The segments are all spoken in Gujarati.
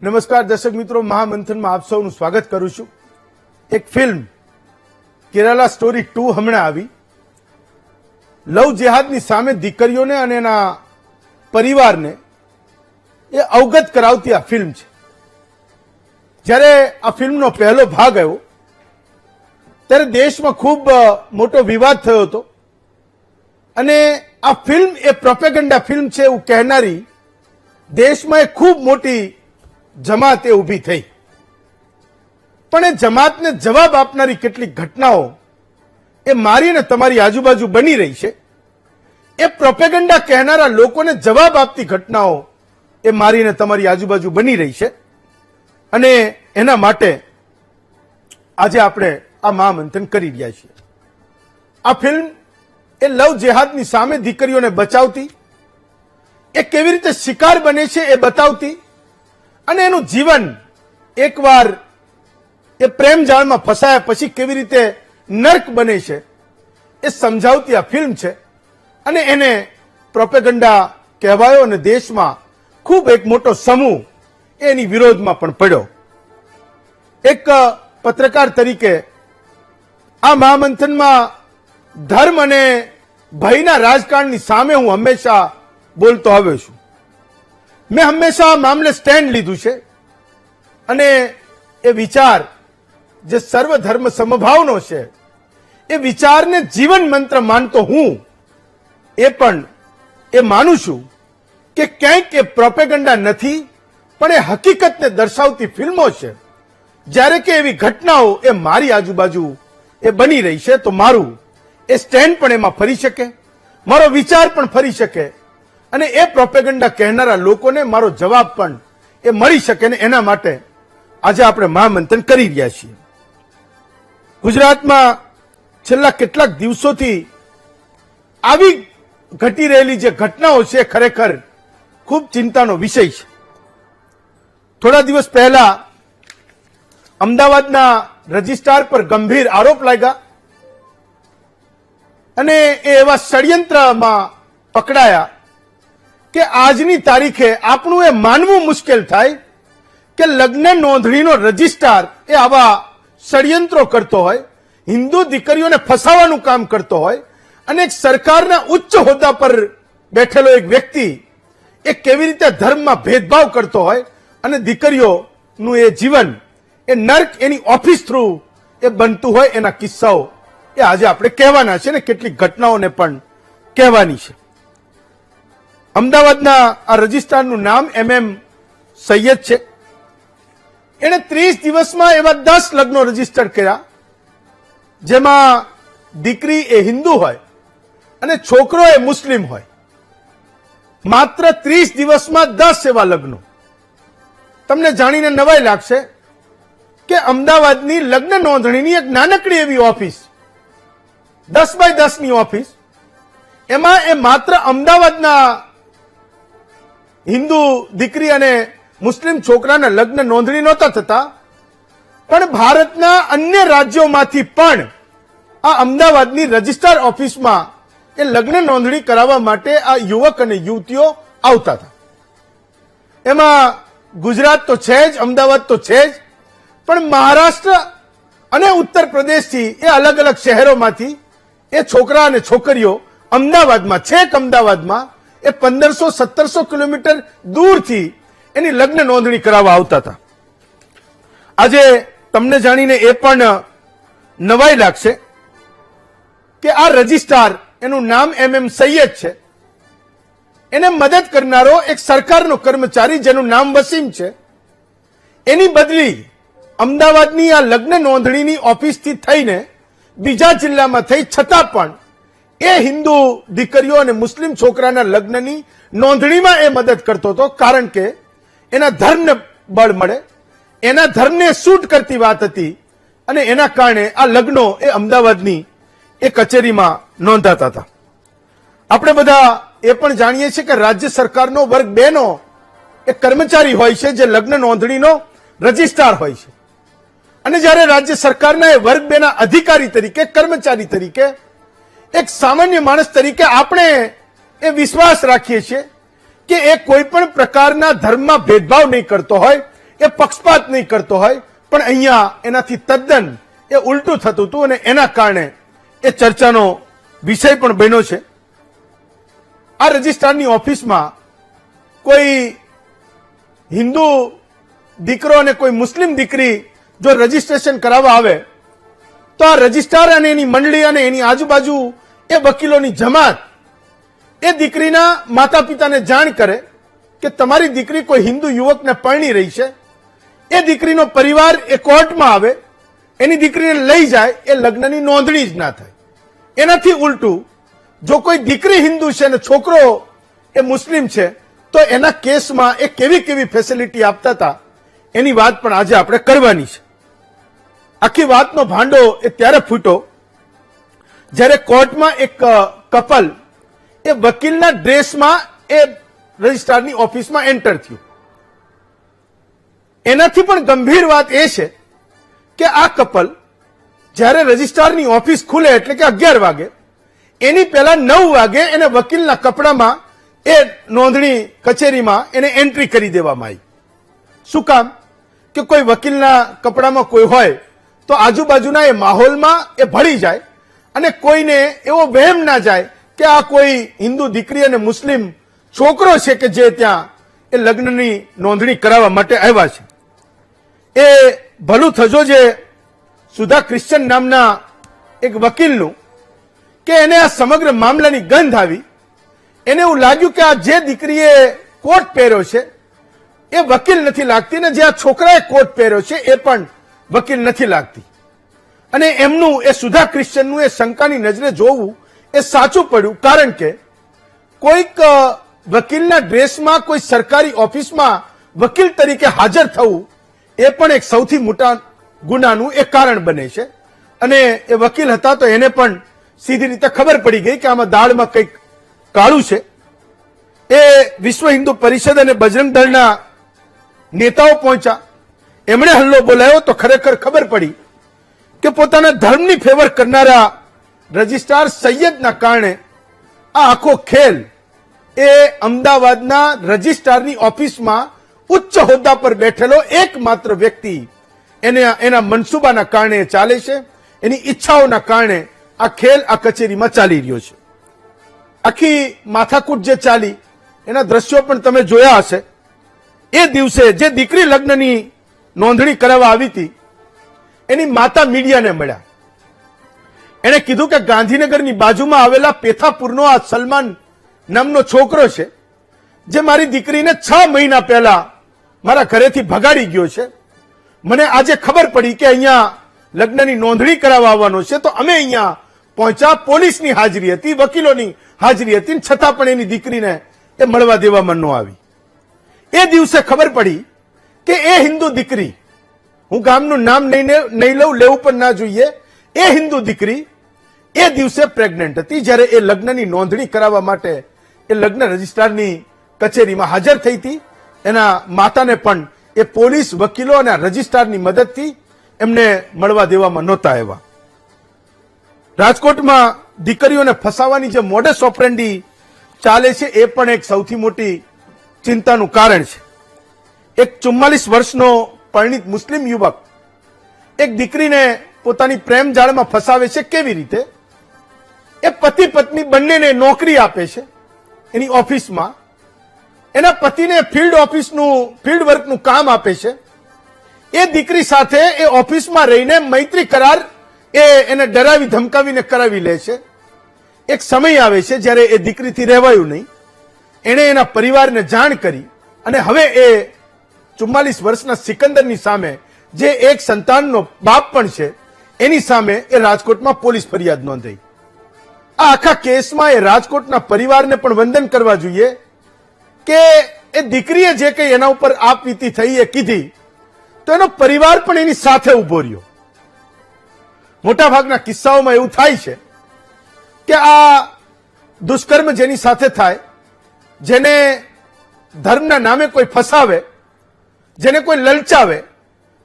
નમસ્કાર દર્શક મિત્રો, મહામંથનમાં આપ સૌનું સ્વાગત કરું છું. એક ફિલ્મ કેરાલા સ્ટોરી 2 હમણાં આવી. લવ જેહાદની સામે દીકરીઓને અને એના પરિવારને એ અવગત કરાવતી આ ફિલ્મ છે. જ્યારે આ ફિલ્મનો પહેલો ભાગ આવ્યો ત્યારે દેશમાં ખૂબ મોટો વિવાદ થયો હતો અને આ ફિલ્મ એ પ્રોપેગેન્ડા ફિલ્મ છે એવું કહેનારી દેશમાં એક ખૂબ મોટી જમાત એ ઊભી થઈ. પણ એ જમાતને જવાબ આપનારી કેટલીક ઘટનાઓ એ મારી અને તમારી આજુબાજુ બની રહી છે. એ પ્રોપેગેન્ડા કહેનારા લોકોને જવાબ આપતી ઘટનાઓ એ મારી અને તમારી આજુબાજુ બની રહી છે અને એના માટે આજે આપણે આ મહામંથન કરી રહ્યા છીએ. આ ફિલ્મ એ લવ જેહાદની સામે દીકરીઓને બચાવતી, એ કેવી રીતે શિકાર બને છે એ બતાવતી અને એનું જીવન એકવાર એ પ્રેમ જાળમાં ફસાયા પછી કેવી રીતે નર્ક બને છે એ સમજાવતી આ ફિલ્મ છે. અને એને પ્રોપેગેન્ડા કહેવાયો અને દેશમાં ખૂબ એક મોટો સમૂહ એની વિરોધમાં પણ પડ્યો. એક પત્રકાર તરીકે આ મહામંથનમાં ધર્મ અને ભયના રાજકારણની સામે હું હંમેશા બોલતો આવ્યો છું. મેં હંમેશા આ મામલે સ્ટેન્ડ લીધું છે અને એ વિચાર જે સર્વધર્મ સમભાવનો છે એ વિચારને જીવન મંત્ર માનતો હું એ પણ એ માનું છું કે ક્યાંક એ પ્રોપેગેન્ડા નથી પણ એ હકીકતને દર્શાવતી ફિલ્મો છે. જ્યારે કે એવી ઘટનાઓ એ મારી આજુબાજુ એ બની રહી છે તો મારું એ સ્ટેન્ડ પણ એમાં ફરી શકે, મારો વિચાર પણ ફરી શકે અને એ પ્રોપેગેન્ડા કહેનારા લોકોને મારો જવાબ પણ એ મળી શકે ને એના માટે આજે આપણે મહામંથન કરી રહ્યા છીએ. ગુજરાતમાં છેલ્લા કેટલાક દિવસોથી આવી ઘટી રહેલી જે ઘટનાઓ છે ખરેખર ખૂબ ચિંતાનો વિષય છે. થોડા દિવસ પહેલા અમદાવાદના રજિસ્ટ્રાર પર ગંભીર આરોપ લાગ્યા અને એ એવા ષડયંત્રમાં પકડાયા કે આજની તારીખે આપણું એ માનવું મુશ્કેલ થાય કે લગ્ન નોંધણીનો રજિસ્ટ્રાર એ આવા ષડયંત્રો કરતો હોય, હિન્દુ દીકરીઓને ફસાવાનું કામ કરતો હોય અને એક સરકારના ઉચ્ચ હોદ્દા પર બેઠેલો એક વ્યક્તિ એ કેવી રીતે ધર્મમાં ભેદભાવ કરતો હોય અને દીકરીઓનું એ જીવન એ નર્ક એની ઓફિસ થ્રુ એ બનતું હોય એના કિસ્સાઓ એ આજે આપણે કહેવાના છે ને કેટલીક ઘટનાઓને પણ કહેવાની છે. અમદાવાદના આ રજિસ્ટ્રારનું નામ MM સૈયદ છે. એણે 30 દિવસમાં એવા 10 લગ્નો રજીસ્ટર કર્યા જેમાં દીકરી એ હિન્દુ હોય અને છોકરો એ મુસ્લિમ હોય. માત્ર 30 દિવસમાં 10 એવા લગ્નો. તમને જાણીને નવાઈ લાગશે કે અમદાવાદની લગ્ન નોંધણીની એક નાનકડી એવી ઓફિસ 10 બાય 10 ની ઓફિસ, એમાં એ માત્ર અમદાવાદના હિન્દુ દીકરી અને મુસ્લિમ છોકરાના લગ્ન નોંધણી નહોતા થતા પણ ભારતના અન્ય રાજ્યોમાંથી પણ આ અમદાવાદની રજિસ્ટ્રાર ઓફિસમાં એ લગ્ન નોંધણી કરાવવા માટે આ યુવક અને યુવતીઓ આવતા હતા. એમાં ગુજરાત તો છે જ, અમદાવાદ તો છે જ, પણ મહારાષ્ટ્ર અને ઉત્તર પ્રદેશથી એ અલગ અલગ શહેરોમાંથી એ છોકરા અને છોકરીઓ અમદાવાદમાં, છેક અમદાવાદમાં એ 1500-1700 કિલોમીટર દૂરથી એની લગ્ન નોંધણી કરાવવા આવતા હતા. આજે તમને જાણીને એ પણ નવાઈ લાગશે કે આ રજિસ્ટ્રાર એનું નામ MM સૈયદ છે. એને મદદ કરનારો એક સરકારનો કર્મચારી જેનું નામ વસીમ છે, એની બદલી અમદાવાદની આ લગ્ન નોંધણીની ઓફિસથી થઈને બીજા જિલ્લામાં થઈ છતાં પણ એ હિન્દુ દીકરીઓ અને મુસ્લિમ છોકરાના લગ્નની નોંધણીમાં એ મદદ કરતો હતો કારણ કે એના ધર્મને બળ મળે, એના ધર્મને સૂટ કરતી વાત હતી અને એના કારણે આ લગ્નો એ અમદાવાદની એ કચેરીમાં નોંધાતા હતા. આપણે બધા એ પણ જાણીએ છીએ કે રાજ્ય સરકારનો વર્ગ 2 નો એક કર્મચારી હોય છે જે લગ્ન નોંધણીનો રજિસ્ટ્રાર હોય છે અને જ્યારે રાજ્ય સરકારના એ વર્ગ 2 ના અધિકારી તરીકે, કર્મચારી તરીકે, એક સામાન્ય માણસ તરીકે આપણે એ વિશ્વાસ રાખીએ છીએ કે એ કોઈ પણ પ્રકારના ધર્મમાં ભેદભાવ નહીં કરતો હોય, એ પક્ષપાત નહીં કરતો હોય, પણ અહીંયા એનાથી તદ્દન એ ઉલટું થતું હતું અને એના કારણે એ ચર્ચાનો વિષય પણ બન્યો છે. આ રજિસ્ટ્રારની ઓફિસમાં કોઈ હિન્દુ દીકરો અને કોઈ મુસ્લિમ દીકરી જો રજીસ્ટ્રેશન કરાવવા આવે તો આ રજિસ્ટ્રાર અને એની મંડળી અને એની આજુબાજુ એ વકીલોની જમાત એ દીકરીના માતા પિતાને જાણ કરે કે તમારી દીકરી કોઈ હિન્દુ યુવકને પરણી રહી છે. એ દીકરીનો પરિવાર એ કોર્ટમાં આવે, એની દીકરીને લઈ જાય, એ લગ્નની નોંધણી જ ના થાય. એનાથી ઉલટું જો કોઈ દીકરી હિન્દુ છે અને છોકરો એ મુસ્લિમ છે તો એના કેસમાં એ કેવી કેવી ફેસિલિટી આપતા હતા એની વાત પણ આજે આપણે કરવાની છે. આખી વાતનો ભાંડો એ ત્યારે ફૂટ્યો જ્યારે કોર્ટમાં એક કપલ એ વકીલના ડ્રેસમાં એ રજિસ્ટ્રારની ઓફિસમાં એન્ટર થયું. એનાથી પણ ગંભીર વાત એ છે કે આ કપલ જ્યારે રજિસ્ટ્રારની ઓફિસ ખુલે એટલે કે 11 વાગે, એની પહેલા 9 વાગે એને વકીલના કપડામાં એ નોંધણી કચેરીમાં એને એન્ટ્રી કરી દેવામાં આવી. શું કામ? કે કોઈ વકીલના કપડામાં કોઈ હોય તો આજુબાજુના એ માહોલમાં એ ભળી જાય અને કોઈને એવો વહેમ ના જાય કે આ કોઈ હિન્દુ દીકરી અને મુસ્લિમ છોકરો છે કે જે ત્યાં એ લગ્નની નોંધણી કરાવવા માટે આવ્યા છે. એ ભલું થજો જે સુધા ક્રિશ્ચન નામના એક વકીલનું કે એને આ સમગ્ર મામલાની ગંધ આવી. એને એવું લાગ્યું કે આ જે દીકરીએ કોટ પહેર્યો છે એ વકીલ નથી લાગતી ને જે આ છોકરાએ કોટ પહેર્યો છે એ પણ વકીલ નથી લાગતી. અને એમનું એ સુધા ક્રિશ્ચનનું એ શંકાની નજરે જોવું એ સાચું પડ્યું, કારણ કે કોઈક વકીલના ડ્રેસમાં કોઈ સરકારી ઓફિસમાં વકીલ તરીકે હાજર થવું એ પણ એક સૌથી મોટા ગુનાનું એક કારણ બને છે. અને એ વકીલ હતા તો એને પણ સીધી રીતે ખબર પડી ગઈ કે આમાં દાળમાં કંઈક કાળું છે. એ વિશ્વ હિન્દુ પરિષદ અને બજરંગ દળના નેતાઓ પહોંચ્યા, એમણે હલ્લો બોલાયો તો ખરેખર ખબર પડી કે પોતાના ધર્મની ફેવર કરનારા રજિસ્ટ્રાર સૈયદના કારણે આ આખો ખેલ એ અમદાવાદના રજિસ્ટ્રારની ઓફિસમાં ઉચ્ચ હોદ્દા પર બેઠેલો એકમાત્ર વ્યક્તિ એના મનસુબાના કારણે ચાલે છે, એની ઈચ્છાઓના કારણે આ ખેલ આ કચેરીમાં ચાલી રહ્યો છે. આખી માથાકૂટ જે ચાલી એના દ્રશ્યો પણ તમે જોયા હશે. એ દિવસે જે દીકરી લગ્નની નોંધણી કરાવવા આવી હતી એની માતા મીડિયાને મળ્યા. એણે કીધું કે ગાંધીનગરની બાજુમાં આવેલા પેથાપુરનો આ સલમાન નામનો છોકરો છે જે મારી દીકરીને 6 મહિના પહેલા મારા ઘરેથી ભગાડી ગયો છે. મને આજે ખબર પડી કે અહીંયા લગ્નની નોંધણી કરાવવા આવવાનો છે તો અમે અહીંયા પહોંચ્યા. પોલીસની હાજરી હતી, વકીલોની હાજરી હતી, છતાં પણ એની દીકરીને એ મળવા દેવામાં ન આવી. એ દિવસે ખબર પડી કે એ હિન્દુ દીકરી, હું ગામનું નામ નહીં લઉં, લેવું પણ ના જોઈએ, એ હિન્દુ દીકરી એ દિવસે પ્રેગ્નન્ટ હતી જ્યારે એ લગ્નની નોંધણી કરાવવા માટે એ લગ્ન રજિસ્ટ્રારની કચેરીમાં હાજર થઈ હતી. એના માતાને પણ એ પોલીસ, વકીલો અને રજિસ્ટ્રારની મદદથી એમને મળવા દેવામાં નહોતા આવ્યા. રાજકોટમાં દીકરીઓને ફસાવાની જે મોડસ ઓપરેન્ડી ચાલે છે એ પણ એક સૌથી મોટી ચિંતાનું કારણ છે. એક 44 વર્ષનો પરિણીત મુસ્લિમ યુવક એક દીકરીને પોતાની પ્રેમ જાળમાં ફસાવે છે. કેવી રીતે? એ પતિ પત્ની બંનેને નોકરી આપે છે એની ઓફિસમાં. એના પતિને ફિલ્ડ વર્કનું કામ આપે છે. એ દીકરી સાથે એ ઓફિસમાં રહીને મૈત્રી કરાર એને ડરાવી ધમકાવીને કરાવી લે છે. એક સમય આવે છે જ્યારે એ દીકરીથી રહેવાયું નહીં. એણે એના પરિવારને જાણ કરી અને હવે એ 44 વર્ષના સિકંદરની સામે જે એક સંતાનનો બાપ પણ છે એની સામે એ રાજકોટમાં પોલીસ ફરિયાદ નોંધાઈ. આ આખા કેસમાં એ રાજકોટના પરિવારને પણ વંદન કરવા જોઈએ કે એ દીકરીએ જે કંઈ એના ઉપર આપવીતી થઈ એ કીધી તો એનો પરિવાર પણ એની સાથે ઉભો રહ્યો. મોટાભાગના કિસ્સાઓમાં એવું થાય છે કે આ દુષ્કર્મ જેની સાથે થાય, જેને ધર્મના નામે કોઈ ફસાવે, જેને કોઈ લલચાવે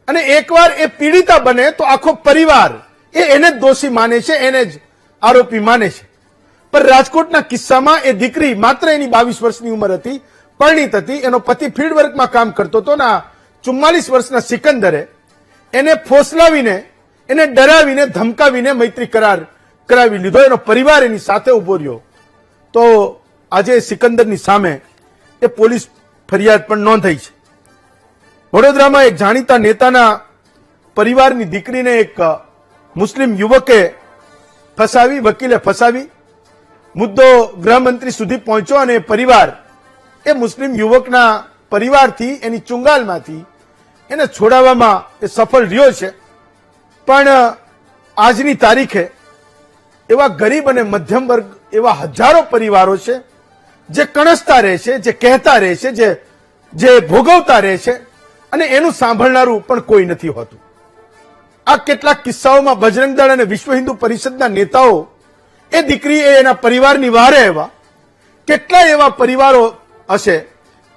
અને એકવાર એ પીડિતા બને તો આખો પરિવાર એને જ દોષી માને છે, એને જ આરોપી માને છે. પણ રાજકોટના કિસ્સામાં એ દીકરી માત્ર એની 22 વર્ષની ઉંમર હતી, પરિણીત હતી, એનો પતિ ફિલ્ડ વર્કમાં કામ કરતો હતો ને 44 વર્ષના સિકંદરે એને ફોસલાવીને, એને ડરાવીને, ધમકાવીને મૈત્રી કરાર કરાવી લીધો. એનો પરિવાર એની સાથે ઉભો રહ્યો. તો આજે સિકંદરની સામે એ પોલીસ ફરિયાદ પણ નોંધાઈ છે. વડોદરામાં એક જાણીતા નેતાના પરિવારની દીકરીને એક મુસ્લિમ યુવકે ફસાવી, વકીલે ફસાવી. મુદ્દો ગૃહમંત્રી સુધી પહોંચ્યો અને પરિવાર એ મુસ્લિમ યુવકના પરિવારથી, એની ચુંગાલમાંથી એને છોડાવવામાં એ સફળ રહ્યો છે. પણ આજની તારીખે એવા ગરીબ અને મધ્યમ વર્ગ, એવા હજારો પરિવારો છે જે કણસતા રહે છે, જે કહેતા રહે છે, જે ભોગવતા રહે છે અને એનું સાંભળનારું પણ કોઈ નથી હોતું. આ કેટલાક કિસ્સાઓમાં બજરંગ દળ અને વિશ્વ હિન્દુ પરિષદના નેતાઓ એ દીકરી એના પરિવારની વારે આવ્યા. કેટલાય એવા પરિવારો હશે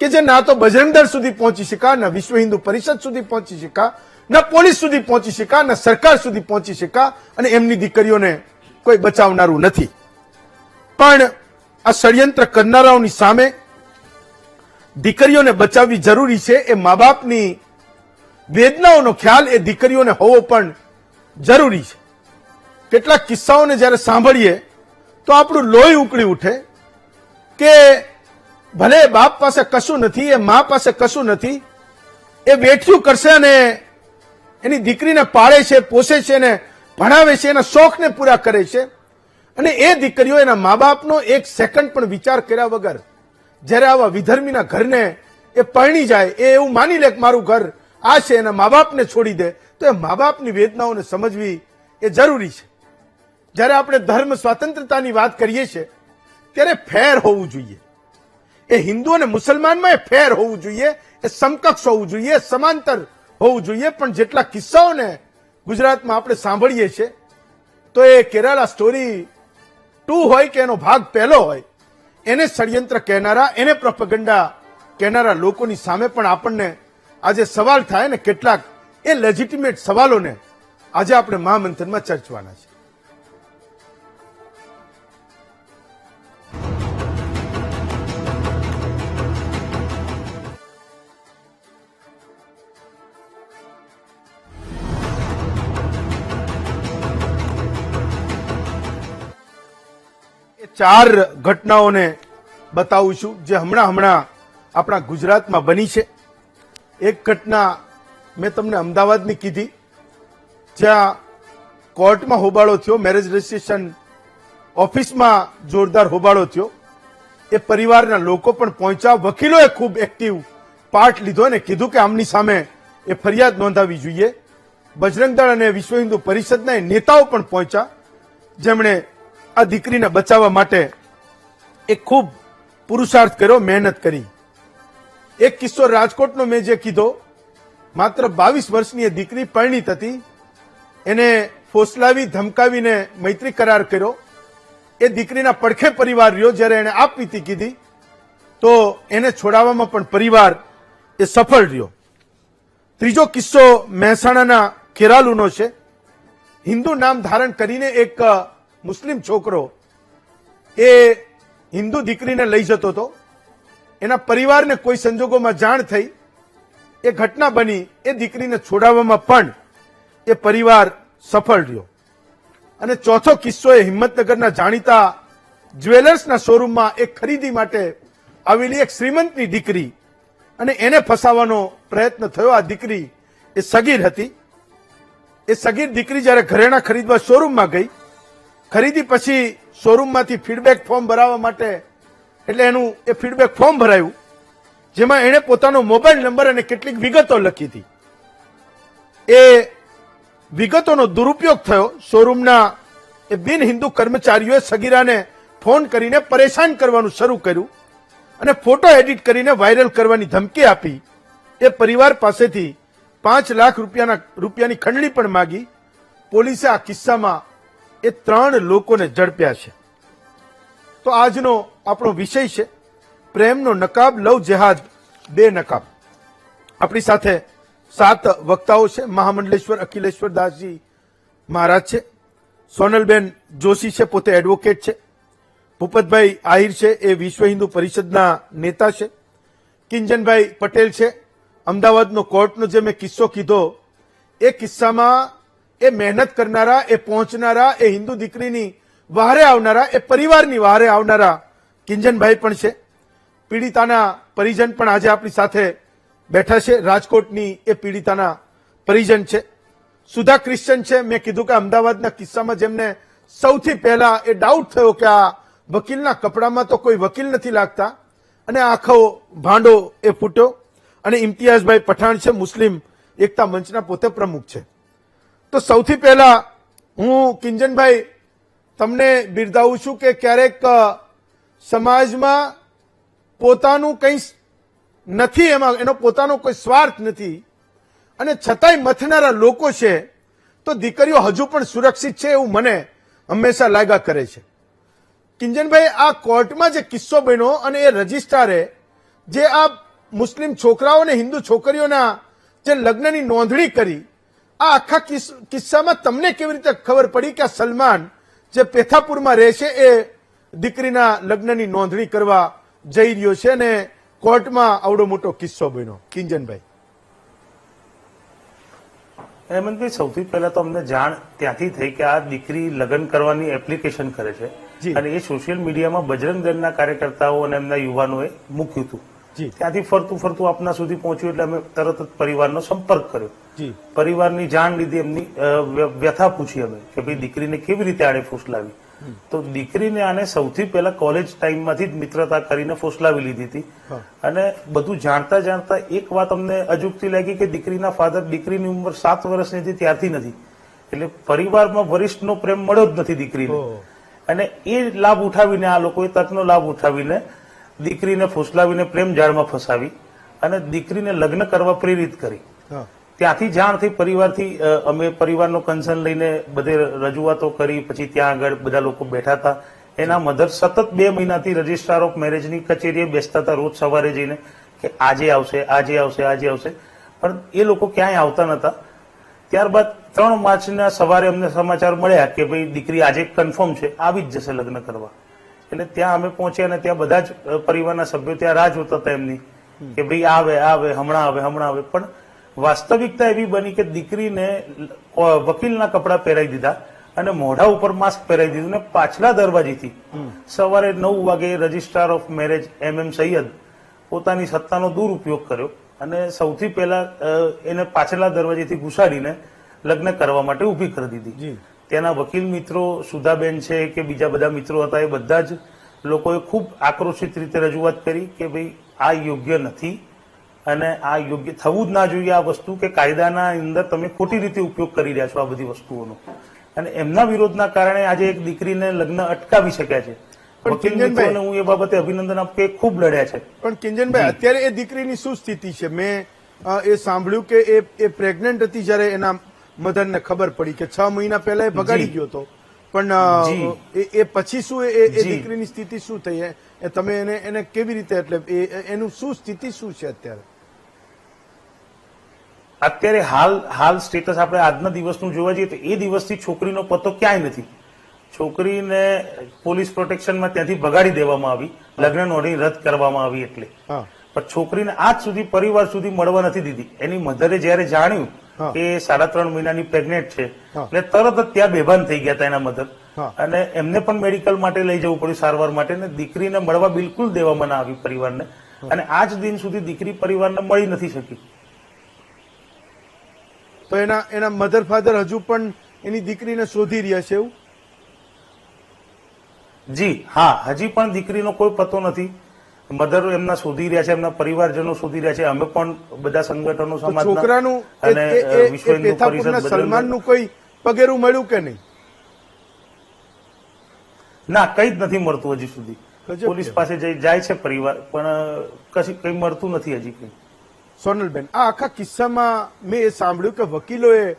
કે જે ના તો બજરંગ દળ સુધી પહોંચી શકા, ના વિશ્વ હિન્દુ પરિષદ સુધી પહોંચી શકા, ના પોલીસ સુધી પહોંચી શકા, ના સરકાર સુધી પહોંચી શકા અને એમની દીકરીઓને કોઈ બચાવનારું નથી. પણ આ ષડયંત્ર કરનારાઓની સામે દીકરીઓને બચાવવી જરૂરી છે. એ મા બાપની વેદનાઓનો ખ્યાલ એ દીકરીઓને હોવો પણ જરૂરી છે. કેટલાક કિસ્સાઓને જ્યારે સાંભળીએ તો આપણું લોહી ઉકળી ઉઠે કે ભલે બાપ પાસે કશું નથી, એ મા પાસે કશું નથી, એ વેઠ્યું કરશે અને એની દીકરીને પાળે છે, પોષે છે, ને ભણાવે છે, એના શોખને પૂરા કરે છે. અને એ દીકરીઓ એના મા બાપનો એક સેકન્ડ પણ વિચાર કર્યા વગર જ્યારે આવા વિધર્મીના ઘરને એ પરણી જાય, એ એવું માની લે કે મારું ઘર આ છે, એના મા બાપને છોડી દે, તો એ મા બાપની વેદનાઓને સમજવી એ જરૂરી છે. જ્યારે આપણે ધર્મ સ્વતંત્રતાની વાત કરીએ છીએ ત્યારે ફેર હોવું જોઈએ. એ હિન્દુ અને મુસલમાનમાં એ ફેર હોવું જોઈએ, એ સમકક્ષ હોવું જોઈએ, સમાંતર હોવું જોઈએ. પણ જેટલા કિસ્સાઓને ગુજરાતમાં આપણે સાંભળીએ છીએ તો એ કેરાલા સ્ટોરી 2 હોય કે એનો ભાગ પહેલો હોય, એને ષડયંત્ર કહેનારા, એને પ્રોપેગેન્ડા કહેનારા લોકોની સામે પણ આપણને આજે સવાલ થાય ને કેટલાક એ લેજિટિમેટ સવાલોને આજે આપણે મહામંથનમાં ચર્ચવાના છે. ચાર ઘટનાઓને બતાવું છું જે હમણાં આપણા ગુજરાતમાં બની છે. એક ઘટના મેં તમને અમદાવાદની કીધી, જ્યાં કોર્ટમાં હોબાળો થયો, મેરેજ રજિસ્ટ્રેશન ઓફિસમાં જોરદાર હોબાળો થયો. એ પરિવારના લોકો પણ પહોંચ્યા, વકીલોએ ખૂબ એક્ટિવ પાર્ટ લીધો અને કીધું કે આમની સામે એ ફરિયાદ નોંધાવી જોઈએ. બજરંગ દળ અને વિશ્વ હિન્દુ પરિષદના નેતાઓ પણ પહોંચ્યા, જેમણે આ દીકરીને બચાવવા માટે એક ખૂબ પુરુષાર્થ કર્યો, મહેનત કરી. એક કિસ્સો રાજકોટનો મેં જે કીધો, માત્ર 22 વર્ષની એ દીકરી પરિણીત હતી, એને ફોસલાવી, ધમકાવીને મૈત્રી કરાર કર્યો. એ દીકરીના પડખે પરિવાર રહ્યો. જ્યારે એને આપવીતી કીધી તો એને છોડાવવામાં પણ પરિવાર એ સફળ રહ્યો. ત્રીજો કિસ્સો મહેસાણાના ખેરાલુનો છે. હિન્દુ નામ ધારણ કરીને એક મુસ્લિમ છોકરો એ હિન્દુ દીકરીને લઈ જતો હતો. એના પરિવારને કોઈ સંજોગોમાં જાણ થઈ, એ ઘટના બની, એ દીકરીને છોડાવવામાં પણ એ પરિવાર સફળ રહ્યો. અને ચોથો કિસ્સો એ હિંમતનગરના જાણીતા જ્વેલર્સના શોરૂમમાં એક ખરીદી માટે આવેલી એક શ્રીમંતની દીકરી, અને એને ફસાવવાનો પ્રયત્ન થયો. આ દીકરી એ સગીર હતી. એ સગીર દીકરી જ્યારે ઘરેણાં ખરીદવા શોરૂમમાં ગઈ, ખરીદી પછી શોરૂમમાંથી ફીડબેક ફોર્મ ભરાવવા માટે, એટલે એનું એ ફીડબેક ફોર્મ ભરાયું, જેમાં એણે પોતાનો મોબાઈલ નંબર અને કેટલીક વિગતો લખી હતી. એ વિગતોનો દુરુપયોગ થયો. શોરૂમના એ બિન હિન્દુ કર્મચારીઓએ સગીરાને ફોન કરીને પરેશાન કરવાનું શરૂ કર્યું અને ફોટો એડિટ કરીને વાયરલ કરવાની ધમકી આપી. એ પરિવાર પાસેથી 5 લાખ રૂપિયાની ખંડણી પણ માગી. પોલીસે આ કિસ્સામાં એ 3 લોકોને ઝડપ્યા છે. તો આજનો આપણો વિષય છે પ્રેમનો નકાબ, લવ જેહાદ, 2 નકાબ. આપણી સાથે 7 વક્તાઓ છે. મહામંડલેશ્વર અખિલેશ્વર દાસજી મહારાજ છે, સોનલબેન જોશી છે, પોતે એડવોકેટ છે, ભૂપતભાઈ આહિર છે, એ વિશ્વ હિન્દુ પરિષદના નેતા છે, કિંજનભાઈ પટેલ છે, અમદાવાદનો કોર્ટનો જે મેં કિસ્સો કીધો, એ કિસ્સામાં એ મહેનત કરનારા, એ પહોંચનારા, એ હિન્દુ દીકરીની વહારે આવનારા, એ પરિવારની વહારે આવનારા કિંજનભાઈ પણ છે. પીડિતાના પરિજન પણ આજે આપણી સાથે બેઠા છે. રાજકોટની એ પીડિતાના પરિજન છે. સુધા ક્રિશ્ચન છે. મેં કીધું કે અમદાવાદના કિસ્સામાં જેમને સૌથી પહેલા એ ડાઉટ થયો કે આ વકીલના કપડામાં તો કોઈ વકીલ નથી લાગતા, અને આખો ભાંડો એ ફૂટ્યો. અને ઇમ્તિયાઝભાઈ પઠાણ છે, મુસ્લિમ એકતા મંચના પોતે પ્રમુખ છે. તો સૌથી પહેલા હું કિંજનભાઈ તમને બિરદાવું છું કે ક્યારેક સમાજમાં પોતાનું કંઈ નથી, એમાં એનો પોતાનો કોઈ સ્વાર્થ નથી, અને છતાંય મથનારા લોકો છે, તો દીકરીઓ હજુ પણ સુરક્ષિત છે એવું મને હંમેશા લાગ્યા કરે છે. કિંજનભાઈ, આ કોર્ટમાં જે કિસ્સો બન્યો અને એ રજિસ્ટ્રારે જે આ મુસ્લિમ છોકરાઓ અને હિન્દુ છોકરીઓના જે લગ્નની નોંધણી કરી, આ આખા કિસ્સામાં તમને કેવી રીતે ખબર પડી કે આ સલમાન જે પેથાપુરમાં રહે છે એ દીકરીના લગ્નની નોંધણી કરવા જઈ રહ્યો છે અને કોર્ટમાં આવડો મોટો કિસ્સો બન્યો? કિંજનભાઈ. હેમંતભાઈ, સૌથી પહેલા તો અમને જાણ ત્યાંથી થઈ કે આ દીકરી લગ્ન કરવાની એપ્લિકેશન કરે છે, અને એ સોશિયલ મીડિયામાં બજરંગ દળના કાર્યકર્તાઓ અને એમના યુવાનોએ મૂક્યું હતું. ત્યાંથી ફરતું ફરતું આપના સુધી પહોંચ્યું એટલે અમે તરત જ પરિવારનો સંપર્ક કર્યો. પરિવારની જાણ લીધી, એમની વ્યથા પૂછી અમે કે ભાઈ દીકરીને કેવી રીતે આને ફોસલાવી. તો દીકરીને આને સૌથી પહેલા કોલેજ ટાઈમમાંથી જ મિત્રતા કરીને ફોસલાવી લીધી હતી. અને બધું જાણતા જાણતા એક વાત અમને અજુગતી લાગી કે દીકરીના ફાધર, દીકરીની ઉંમર 7 વર્ષની હતી ત્યારથી નથી, એટલે પરિવારમાં વરિષ્ઠનો પ્રેમ મળ્યો જ નથી દીકરીને. અને એ લાભ ઉઠાવીને આ લોકોએ તકનો લાભ ઉઠાવીને દીકરીને ફોસલાવીને પ્રેમ જાળમાં ફસાવી અને દીકરીને લગ્ન કરવા પ્રેરિત કરી. ત્યાંથી જાણ થઈ પરિવારથી. અમે પરિવારનો કન્સર્ન લઈને બધે રજૂઆતો કરી. પછી ત્યાં આગળ બધા લોકો બેઠા હતા. એના મધર સતત 2 મહિનાથી રજિસ્ટ્રાર ઓફ મેરેજની કચેરીએ બેસતા હતા, રોજ સવારે જઈને કે આજે આવશે, આજે આવશે, આજે આવશે, પણ એ લોકો ક્યાંય આવતા નતા. ત્યારબાદ 3 માર્ચના સવારે અમને સમાચાર મળ્યા કે ભાઈ દીકરી આજે કન્ફર્મ છે, આવી જ જશે લગ્ન કરવા. એટલે ત્યાં અમે પહોંચ્યા અને ત્યાં બધા જ પરિવારના સભ્યો ત્યાં રાહ જોતા હતા એમની કે ભાઈ આવે આવે, હમણાં આવે, હમણાં આવે. પણ વાસ્તવિકતા એવી બની કે દીકરીને વકીલના કપડા પહેરાવી દીધા અને મોઢા ઉપર માસ્ક પહેરાવી દીધું ને પાછલા દરવાજેથી સવારે 9 વાગે registrar of marriage MM Sayed પોતાની સત્તાનો દુરુપયોગ કર્યો અને સૌથી પહેલા એને પાછલા દરવાજેથી ઘુસાડીને લગ્ન કરવા માટે ઉભી કરી દીધી. તેના વકીલ મિત્રો સુધાબેન છે કે બીજા બધા મિત્રો હતા, એ બધા જ લોકોએ ખૂબ આક્રોશિત રીતે રજૂઆત કરી કે ભાઈ આ યોગ્ય નથી અને આ યોગ્ય થવું જ ના જોઈએ. આ વસ્તુ કે કાયદાના અંદર તમે ખોટી રીતે ઉપયોગ કરી રહ્યા છો આ બધી વસ્તુઓનો, અને એમના વિરોધના કારણે આજે એક દીકરીને લગ્ન અટકાવી શક્યા છે. વકીલ મિત્રોને હું એ બાબતે અભિનંદન આપું કે ખૂબ લડ્યા છે. પણ કિંજનભાઈ, અત્યારે એ દીકરીની શું સ્થિતિ છે? મેં એ સાંભળ્યું કે એ પ્રેગ્નન્ટ હતી જ્યારે એના મધરને ખબર પડી કે 6 મહિના પહેલા એ ભગાડી ગયો હતો, પણ એ પછી શું એ દીકરીની સ્થિતિ શું થઈ? તમે એને કેવી રીતે, એટલે એનું શું સ્થિતિ શું છે અત્યારે? અત્યારે હાલ સ્ટેટસ આપણે આજના દિવસનું જોવા જઈએ તો એ દિવસથી છોકરીનો પત્તો ક્યાંય નથી. છોકરીને પોલીસ પ્રોટેક્શનમાં ત્યાંથી ભગાડી દેવામાં આવી, લગ્ન નોંધણી રદ કરવામાં આવી એટલે. પણ છોકરીને આજ સુધી પરિવાર સુધી મળવા નથી દીધી. એની મધરે જયારે જાણ્યું કે 3.5 મહિનાની પ્રેગ્નેન્ટ છે એટલે તરત જ ત્યાં બેભાન થઈ ગયા હતા એના મધર, અને એમને પણ મેડિકલ માટે લઈ જવું પડ્યું સારવાર માટે. ને દીકરીને મળવા બિલકુલ દેવામાં ના આવી પરિવારને, અને આજ દિન સુધી દીકરી પરિવારને મળી નથી શકી. તો એના મધર ફાધર હજુ પણ એની દીકરીને શોધી રહ્યા છે એવું? જી હા, હજી પણ દીકરીનો કોઈ પતો નથી. મધર એમના શોધી રહ્યા છે, એમના પરિવારજનો શોધી રહ્યા છે. અમે પણ બધા સંગઠનો છોકરાનું અને વિશ્વ હિન્દુ પરિષદ સલમાનનું કોઈ પગેરું મળ્યું કે નહીં? ના, કઈ જ નથી મળતું હજી સુધી. પોલીસ પાસે જાય છે પરિવાર, પણ કઈ મળતું નથી હજી કઈ. સોનલબેન, આ આખા કિસ્સામાં મેં એ સાંભળ્યું કે વકીલોએ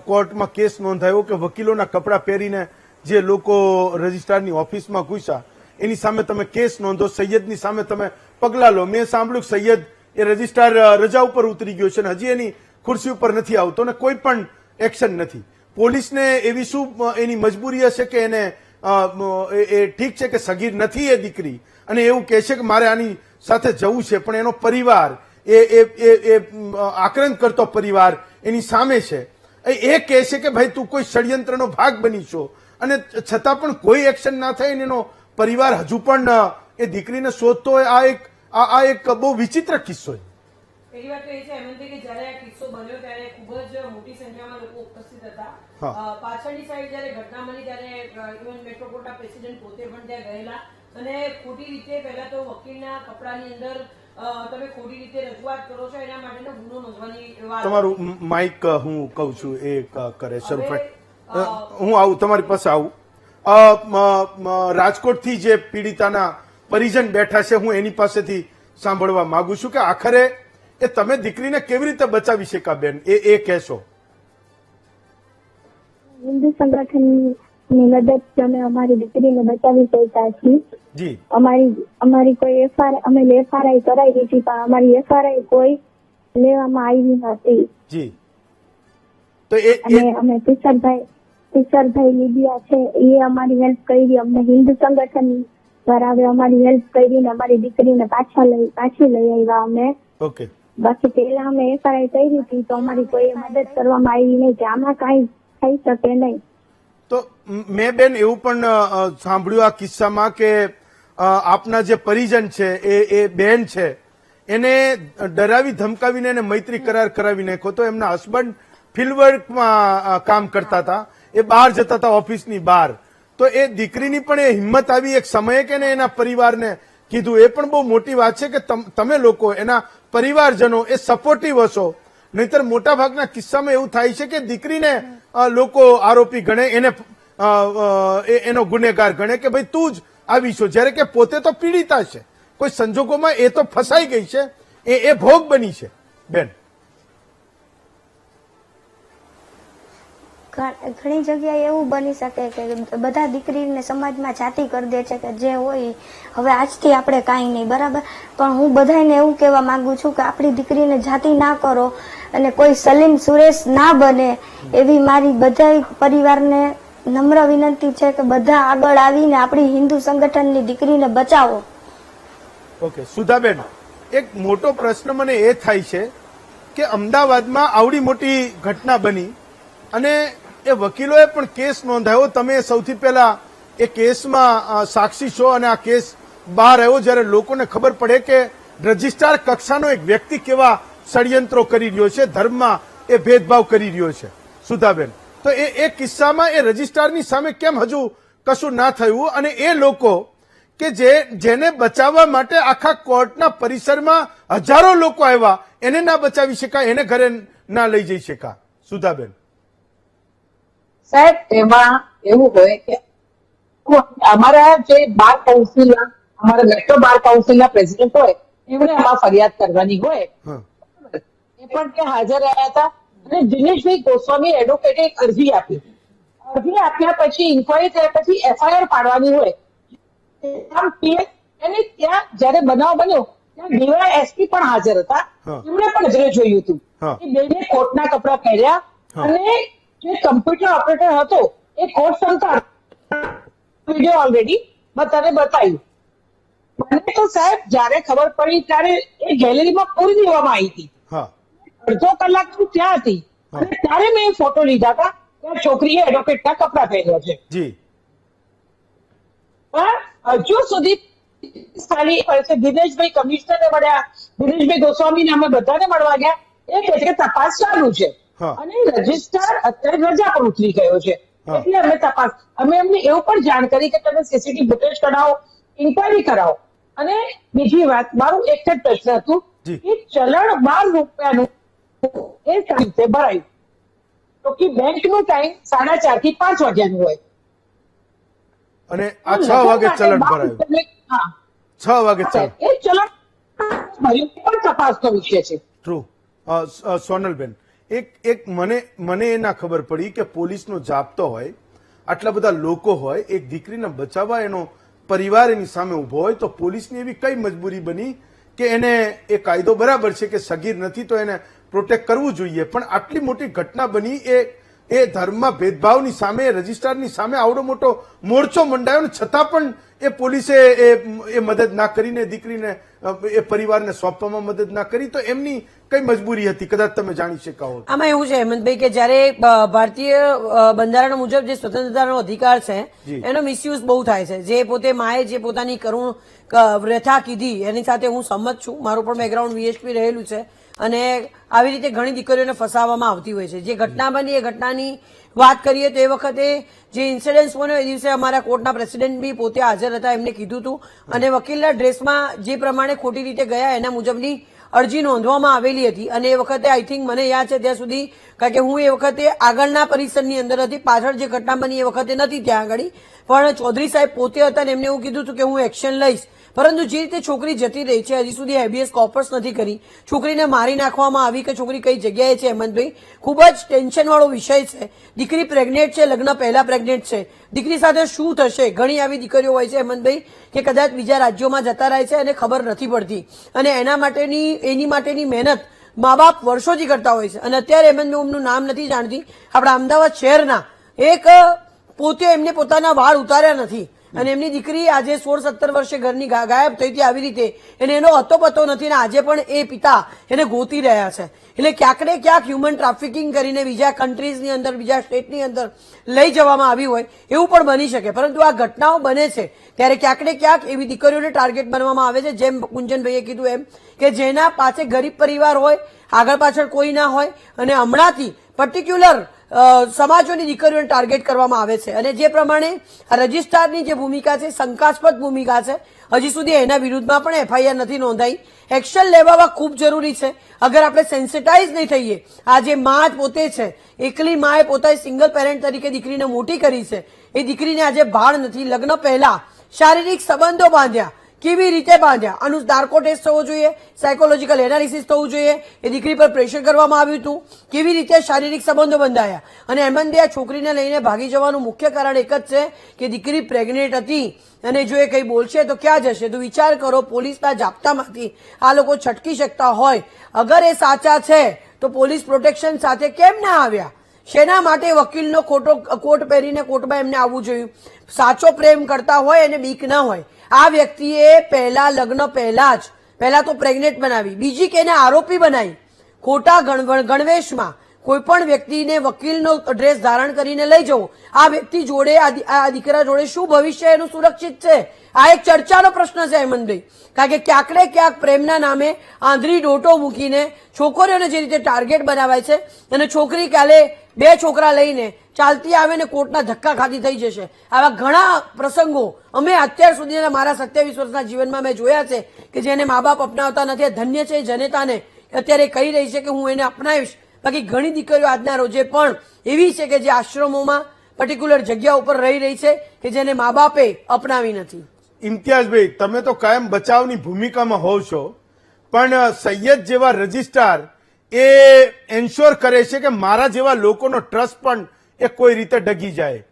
કોર્ટમાં કેસ નોંધાયો કે વકીલોના કપડા પહેરીને જે લોકો રજિસ્ટ્રારની ઓફિસમાં ઘૂસ્યા એની સામે તમે કેસ નોંધો, સૈયદની સામે તમે પગલા લો. મેં સાંભળ્યું સૈયદ એ રજિસ્ટ્રાર રજા ઉપર ઉતરી ગયો છે અને હજી એની ખુરશી ઉપર નથી આવતો અને કોઈ પણ એક્શન નથી. પોલીસને એવી શું એની મજબૂરી હશે કે એને ઠીક છે કે સગીર નથી એ દીકરી અને એવું કહે છે કે મારે આની સાથે જવું છે, પણ એનો પરિવાર, એ આક્રંદ કરતો પરિવાર એની સામે છે, એ કહે છે કે ભાઈ તું કોઈ ષડયંત્રનો ભાગ બની છો, અને છતાં પણ કોઈ એક્શન ના થાય, એનો પરિવાર હજુ પણ એ દીકરીને શોધતો હોય. આ એક બહુ વિચિત્ર કિસ્સો છે. પહેલી વાત તો એ છે હેમંતભાઈ કે જયારે આ કિસ્સો બન્યો ત્યારે ખૂબ જ મોટી સંખ્યામાં લોકો ઉપસ્થિત હતા. પાછળની સાઈડ જયારે ઘટના બની ત્યારે ઇવન મેટ્રોપોલિટન પ્રેસિડેન્ટ પોતે પણ ત્યાં ગયેલા, અને ખોટી રીતે પહેલા તો વકીલના કપડાની અંદર તમે ખોટી રીતે રજૂઆત કરો છો એના માટેનો ગુનો નોંધવાની વાત. તમારું માઇક હું કઉ છું એ કરે શરૂ. હું આવું તમારી પાસે આવું. રાજકોટથી જે પીડિતાના પરિજન બેઠા છે, હું એની પાસેથી સાંભળવા માંગુ છું કે આખરે એ તમે દીકરીને કેવી રીતે બચાવી શક્યા બેન, એ કહેશો. હિન્દુ સંગઠનની મદદથી અમે અમારી દીકરીને બચાવી શક્યા છીએ. જી, અમારી કોઈ એફઆરઆઈ કરાઈ હતી, પણ અમારી એફઆરઆઈ કોઈ લેવામાં આવી નથી. જી, તો અમે તુષારભાઈ લીબિયા છે, એ અમારી હેલ્પ કરી. અમને હિન્દુ સંગઠન દ્વારા અમારી હેલ્પ કરીને અમારી દીકરીને પાછી લઈ આવ્યા અમે. ઓકે. બાકી પેલા અમે એફઆરઆઈ કરી હતી તો અમારી કોઈ મદદ કરવામાં આવી નહીં, કે આમાં કઈ થઈ શકે નહીં. તો મેં બેન એવું પણ સાંભળ્યું આ કિસ્સામાં કે આપના જે પરિજન છે એ બેન છે, એને ડરાવી ધમકાવીને એને મૈત્રી કરાર કરાવી નાખ્યો. તો એમના હસબન્ડ ફિલ્ડવર્કમાં કામ કરતા હતા, એ બહાર જતા હતા ઓફિસની બહાર. તો એ દીકરીની પણ એ હિંમત આવી એક સમયે કે એના પરિવારને કીધું. એ પણ બહુ મોટી વાત છે કે તમે લોકો એના પરિવારજનો એ સપોર્ટિવ હશો. નહીતર મોટા ભાગના કિસ્સામાં એવું થાય છે કે દીકરીને લોકો આરોપી ગણે, એનો ગુનેગાર ગણે કે ભાઈ તું જ આવી છો, જ્યારે કે પોતે તો પીડિતા છે. કોઈ સંજોગોમાં એ તો ફસાઈ ગઈ છે, એ ભોગ બની છે. બેન, ઘણી જગ્યાએ એવું બની શકે કે બધા દીકરીને સમાજમાં જાતિ કરી દે છે કે જે હોય હવે આજથી આપણે કાંઈ નહીં, બરાબર. પણ હું બધાને એવું કહેવા માંગુ છું કે આપણી દીકરીને જાતિ ના કરો અને કોઈ સલીમ સુરેશ ના બને, એવી મારી બધા પરિવારને નમ્ર વિનંતી છે કે બધા આગળ આવીને આપણી હિન્દુ સંગઠનની દીકરીને બચાવો. ઓકે. સુધાબેન, એક મોટો પ્રશ્ન મને એ થાય છે કે અમદાવાદમાં આવડી મોટી ઘટના બની અને એ વકીલોએ પણ કેસ નોંધાયો. તમે સૌથી પહેલા એ કેસમાં સાક્ષી છો, અને આ કેસ બહાર આવ્યો જ્યારે લોકોને ખબર પડે કે રજિસ્ટ્રાર કક્ષાનો એક વ્યક્તિ કેવા ષડયંત્રો કરી રહ્યો છે, ધર્મમાં એ ભેદભાવ કરી રહ્યો છે. સુધાબેન, તો એ કિસ્સામાં એ રજિસ્ટ્રારની સામે કેમ હજુ કશું ના થયું, અને એ લોકો કે જેને બચાવવા માટે આખા કોર્ટના પરિસરમાં હજારો લોકો આવ્યા, એને ના બચાવી શકાય, એને ઘરે ના લઈ જઈ શકાય? સુધાબેન સાહેબ, એમાં એવું હોય કે અમારા જે બાર કાઉન્સિલના, અમારા મેટ્રો બાર કાઉન્સિલના પ્રેસિડેન્ટ હોય, એમણે આમાં ફરિયાદ કરવાની હોય, એ પણ ત્યાં હાજર રહ્યા હતા. અને દિનેશભાઈ ગોસ્વામી એડવોકેટે એક અરજી આપી. અરજી આપ્યા પછી ઇન્કવાયરી થયા પછી એફઆઈઆર પાડવાની હોય. અને ત્યાં જયારે બનાવ બન્યો ત્યાં ડીવાયએસપી પણ હાજર હતા, એમણે પણ નજરે જોયું હતું કે બેને કોર્ટના કપડા પહેર્યા અને જે કમ્પ્યુટર ઓપરેટર હતો એ કોર્ટ સંતાડ વિડીયો ઓલરેડી બધાને બતાવ્યું. મને તો સાહેબ જયારે ખબર પડી ત્યારે એ ગેલેરીમાં પૂરી દેવામાં આવી હતી. અડધો કલાક હું ત્યાં હતી અને ત્યારે મેં ફોટો લીધા હતા. ત્યાં છોકરીએ એડવોકેટના કપડા પહેર્યા છે. પણ હજુ સુધી દિનેશભાઈ કમિશનરને મળ્યા, દિનેશભાઈ ગોસ્વામીને અમે બધાને મળવા ગયા, એ કહે છે કે તપાસ ચાલુ છે અને રજિસ્ટ્રાર અત્યારે રજા પર ઉતરી ગયો છે, એટલે અમે તપાસ, અમે એમને એવું પણ જાણ કરી કે તમે સીસીટીવી ફૂટેજ કઢાવો, ઇન્કવાયરી કરાવો. અને બીજી વાત, મારું એક જ પ્રશ્ન હતું કે ચલણ 12 રૂપિયાનું એ રીતે ભરાયું, તો કે બેંકનું ટાઈમ 4:30 થી 5 વાગ્યાનું હોય અને આ 6 વાગે ચલણ ભરાયું. 6 વાગે એ ચલણ ભર્યું પણ તપાસનો વિષય છે. ટ્રુ. સોનલબેન, એક મને એ ના ખબર પડી કે પોલીસનો જાપ્તો હોય, આટલા બધા લોકો હોય, એક દીકરીને બચાવવા એનો પરિવાર એની સામે ઉભો હોય, તો પોલીસની એવી કઈ મજબૂરી બની કે એને એ કાયદો બરાબર છે કે સગીર નથી તો એને પ્રોટેક્ટ કરવું જોઈએ, પણ આટલી મોટી ઘટના બની, એ એ ધર્મ ભેદભાવની સામે રજિસ્ટ્રારની સામે આવડો મોટો મોરચો મંડાયો ને છતાં પણ એ પોલીસે એ મદદ ના કરીને દીકરીને એ પરિવારને સોંપવામાં મદદ ના કરી, તો એમની કઈ મજબૂરી હતી કદાચ તમે જાણી શકાવો? આમાં એવું છે હેમંતભાઈ કે જયારે ભારતીય બંધારણ મુજબ જે સ્વતંત્રતાનો અધિકાર છે એનો મિસયુઝ બહુ થાય છે. જે પોતે માએ જે પોતાની કરુણ વ્યથા કીધી એની સાથે હું સંમત છું. મારું પણ બેકગ્રાઉન્ડ વીએચપી રહેલું છે અને આવી રીતે ઘણી દીકરીઓને ફસાવવામાં આવતી હોય છે. જે ઘટના બની એ ઘટનાની વાત કરીએ તો એ વખતે જે ઇન્સિડન્સ બન્યો એ દિવસે અમારા કોર્ટના પ્રેસિડેન્ટ બી પોતે હાજર હતા. એમને કીધું હતું અને વકીલના ડ્રેસમાં જે પ્રમાણે ખોટી રીતે ગયા એના મુજબની અરજી નોંધવામાં આવેલી હતી. અને એ વખતે આઈ થિંક મને યાદ છે ત્યાં સુધી, કારણ કે હું એ વખતે આગળના પરિસરની અંદર હતી, પાછળ જે ઘટના બની એ વખતે નથી ત્યાં આગળ, પણ ચૌધરી સાહેબ પોતે હતા અને એમને એવું કીધું હતું કે હું એક્શન લઈશ. પરંતુ જે રીતે છોકરી જતી રહી છે, હજી સુધી હેબિયસ કોર્પસ નથી કરી, છોકરીને મારી નાખવામાં આવી કે છોકરી કઈ જગ્યાએ છે, હેમંતભાઈ ખૂબ જ ટેન્શન વાળો વિષય છે. દીકરી પ્રેગ્નેન્ટ છે, લગ્ન પહેલા પ્રેગ્નેન્ટ છે, દીકરી સાથે શું થશે? ઘણી આવી દીકરીઓ હોય છે હેમંતભાઈ કે કદાચ બીજા રાજ્યોમાં જતા રહે છે અને ખબર નથી પડતી, અને એની માટેની મહેનત મા બાપ વર્ષોથી કરતા હોય છે. અને અત્યારે હેમંતભાઈ એમનું નામ નથી જાણતી, આપણા અમદાવાદ શહેરના એક પોતે એમને પોતાના વાળ ઉતાર્યા નથી અને એમની દીકરી આજે 16-17 વર્ષે ઘરની ગાયબ થઈ હતી આવી રીતે, એને એનો હતો પતો નથી અને આજે પણ એ પિતા એને ગોતી રહ્યા છે. એટલે ક્યાંક ને ક્યાંક હ્યુમન ટ્રાફિકિંગ કરીને બીજા કન્ટ્રીઝની અંદર, બીજા સ્ટેટની અંદર લઈ જવામાં આવી હોય એવું પણ બની શકે. પરંતુ આ ઘટનાઓ બને છે ત્યારે ક્યાંક ને ક્યાંક એવી દીકરીઓને ટાર્ગેટ બનવામાં આવે છે, જેમ કુંજનભાઈએ કીધું એમ, કે જેના પાસે ગરીબ પરિવાર હોય, આગળ પાછળ કોઈ ના હોય, અને હમણાંથી પર્ટિક્યુલર સમાજોની દીકરીઓને ટાર્ગેટ કરવામાં આવે છે. અને જે પ્રમાણે રજિસ્ટ્રારની જે ભૂમિકા છે શંકાસ્પદ ભૂમિકા છે. હજી સુધી એના વિરુદ્ધમાં પણ એફઆઈઆર નથી નોંધાઈ. એક્શન લેવા ખૂબ જરૂરી છે. અગર આપણે સેન્સિટાઇઝ નહીં થઈએ, આ જે મા પોતે છે, એકલી માએ પોતાની સિંગલ પેરેન્ટ તરીકે દીકરીને મોટી કરી છે, એ દીકરીને આજે ભાળ નથી. લગ્ન પહેલા શારીરિક સંબંધો બાંધ્યા, કેવી રીતે બાંધ્યા, આનું નાર્કો ટેસ્ટ થવો જોઈએ, સાયકોલોજીકલ એનાલિસિસ થવું જોઈએ, એ દીકરી પર પ્રેશર કરવામાં આવ્યું હતું, કેવી રીતે શારીરિક સંબંધો બંધાયા. અને હેમંતભાઈ આ છોકરીને લઈને ભાગી જવાનું મુખ્ય કારણ એક જ છે કે દીકરી પ્રેગ્નેન્ટ હતી અને જો એ કઈ બોલશે તો ક્યાં જશે? તો વિચાર કરો, પોલીસના જાપ્તામાંથી આ લોકો છટકી શકતા હોય. અગર એ સાચા છે તો પોલીસ પ્રોટેક્શન સાથે કેમ ના આવ્યા? શેના માટે વકીલનો ખોટો કોટ પહેરીને કોર્ટમાં એમને આવવું જોયું? સાચો પ્રેમ કરતા હોય અને બીક ના હોય. આ વ્યક્તિએ પહેલા લગ્ન પહેલા તો પ્રેગ્નેન્ટ બનાવી, બીજી કે એને આરોપી બનાવી, ખોટા ગણવેશમાં કોઈ પણ વ્યક્તિને વકીલનો ડ્રેસ ધારણ કરીને લઈ જવો. આ વ્યક્તિ જોડે, આ દીકરા જોડે શું ભવિષ્ય એનું સુરક્ષિત છે? આ એક ચર્ચાનો પ્રશ્ન છે હેમંતભાઈ. કારણ કે ક્યાંક ને ક્યાંક પ્રેમના નામે આંધળી ડોટો મૂકીને છોકરીઓને જે રીતે ટાર્ગેટ બનાવાય છે, અને છોકરી કાલે 2 છોકરા લઈને ચાલતી આવે ને કોર્ટના ધક્કા ખાતી થઈ જશે. આવા ઘણા પ્રસંગો અમે અત્યાર સુધીના મારા 27 વર્ષના જીવનમાં મેં જોયા છે કે જેને મા બાપ અપનાવતા નથી. ધન્ય છે જનેતાને અત્યારે કહી રહી છે કે હું એને અપનાવીશ. બાકી ઘણી દીકરીઓ આજના રોજે પણ એવી છે કે જે આશ્રમોમાં પર્ટિક્યુલર જગ્યા ઉપર રહી રહી છે કે જેને મા બાપે અપનાવી નથી. ઇમ્તિયાઝભાઈ, તમે તો કાયમ બચાવની ભૂમિકામાં હોવ છો, પણ સૈયદ જેવા રજિસ્ટ્રાર એ એન્શ્યોર કરે છે કે મારા જેવા લોકોનો ટ્રસ્ટ પણ એ કોઈ રીતે ડગી જાય,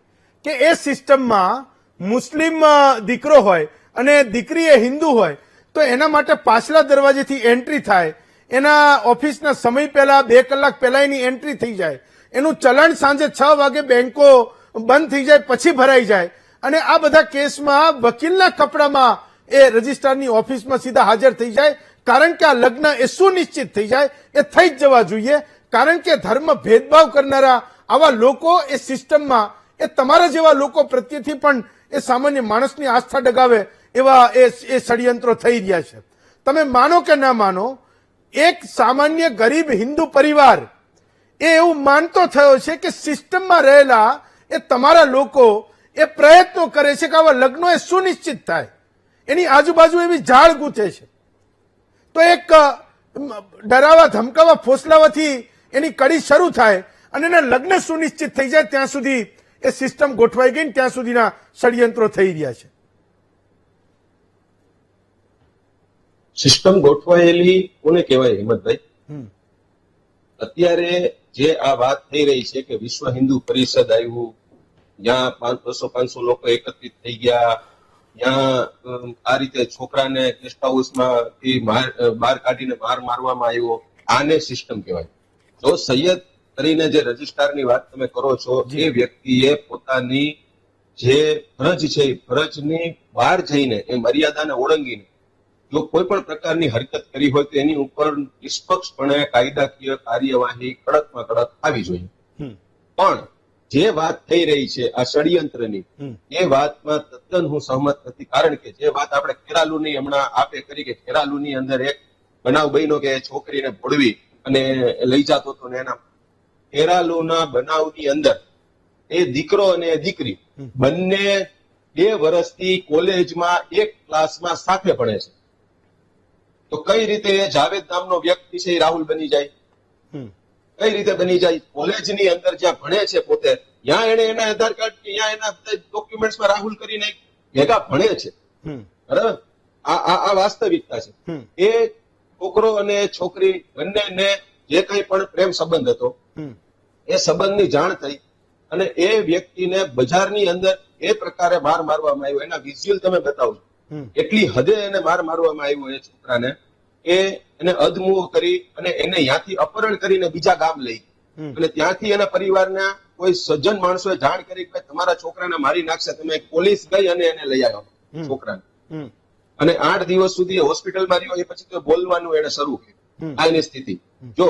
કે એ સિસ્ટમમાં મુસ્લિમ દીકરો હોય અને દીકરી એ હિન્દુ હોય તો એના માટે પાછલા દરવાજેથી એન્ટ્રી થાય, એના ઓફિસના સમય પહેલા 2 કલાક પહેલા એની એન્ટ્રી થઈ જાય, એનું ચલણ સાંજે 6 વાગે બેંકો બંધ થઈ જાય પછી ભરાઈ જાય, અને આ બધા કેસમાં વકીલના કપડામાં એ રજિસ્ટ્રારની ઓફિસમાં સીધા હાજર થઈ જાય. કારણ કે આ લગ્ન એ સુનિશ્ચિત થઈ જાય, એ થઈ જ જવા જોઈએ. કારણ કે ધર્મ ભેદભાવ કરનારા આવા લોકો એ સિસ્ટમમાં, એ તમારા જેવા લોકો પ્રત્યેથી પણ એ સામાન્ય માણસની આસ્થા ડગાવે એવા એ ષડયંત્રો થઈ રહ્યા છે. તમે માનો કે ના માનો, એક સામાન્ય ગરીબ હિન્દુ પરિવાર એ એવું માનતો થયો છે કે સિસ્ટમમાં રહેલા એ તમારા લોકો એ પ્રયત્નો કરે છે કે આવા લગ્નો એ સુનિશ્ચિત થાય. એની આજુબાજુ એવી ઝાડ ગૂંથે છે. તો એક ડરાવા ધમકાવા ફોસલાવાથી એની કડી શરૂ થાય અને એના લગ્ન સુનિશ્ચિત થઈ જાય ત્યાં સુધી એ સિસ્ટમ ગોઠવાઈ ગઈ, ત્યાં સુધીના ષડયંત્રો થઈ રહ્યા છે. સિસ્ટમ ગોઠવાયેલી કોને કહેવાય હિંમતભાઈ? અત્યારે જે આ વાત થઈ રહી છે કે વિશ્વ હિન્દુ પરિષદ આવ્યું, જ્યાં 200-500 લોકો એકત્રિત થઈ ગયા, ત્યાં આ રીતે છોકરાને ગેસ્ટ હાઉસમાંથી બહાર કાઢીને મારવામાં આવ્યો, આને સિસ્ટમ કહેવાય. જો સૈયદ કરીને જે રજિસ્ટ્રારની વાત તમે કરો છો, એ વ્યક્તિએ પોતાની જે ફરજ છે એ ફરજની બહાર જઈને એ મર્યાદાને ઓળંગીને જો કોઈ પણ પ્રકારની હરકત કરી હોય તો એની ઉપર નિષ્પક્ષપણે કાયદાકીય કાર્યવાહી કડકમાં કડક આવી જોઈએ. પણ જે વાત થઈ રહી છે આ ષડયંત્રની, એ વાતમાં તદ્દન હું સહમત નથી. કારણ કે જે વાત આપણે ખેરાલુની હમણાં આપે કરી કે ખેરાલુની અંદર એક બનાવ બન્યો કે છોકરીને ભોળવી અને લઈ જતો હતો ને એના ખેરાલુના બનાવની અંદર એ દીકરો અને દીકરી બંને 2 વર્ષથી કોલેજમાં એક ક્લાસમાં સાથે ભણે છે. તો કઈ રીતે જાવેદ નામનો વ્યક્તિ છે એ રાહુલ બની જાય? કઈ રીતે બની જાય? કોલેજની અંદર જ્યાં ભણે છે પોતે, ત્યાં એને એના આધાર કાર્ડ કે ત્યાં એના ડોક્યુમેન્ટ્સમાં રાહુલ કરીને ભેગા ભણે છે. બરાબર? આ વાસ્તવિકતા છે. એ છોકરો અને છોકરી બંનેને જે કઈ પણ પ્રેમ સંબંધ હતો એ સંબંધની જાણ થઈ અને એ વ્યક્તિને બજારની અંદર એ પ્રકારે માર મારવામાં આવ્યો. એના વિઝ્યુઅલ તમે બતાવજો. એટલી હદે એને માર મારવામાં આવ્યો એ છોકરાને, એને અધમુઓ કરી અને એને ત્યાંથી અપહરણ કરીને બીજા ગામ લઈ અને ત્યાંથી એના પરિવારના કોઈ સજ્જન માણસોએ જાણ કરી કે તમારા છોકરાને મારી નાખશે. તમે પોલીસ ગઈ અને એને લઈ આવ્યો છોકરાને, અને 8 દિવસ સુધી હોસ્પિટલમાં રહ્યો. એ પછી તો બોલવાનું એને શરૂ કર્યું. આ એની સ્થિતિ. જો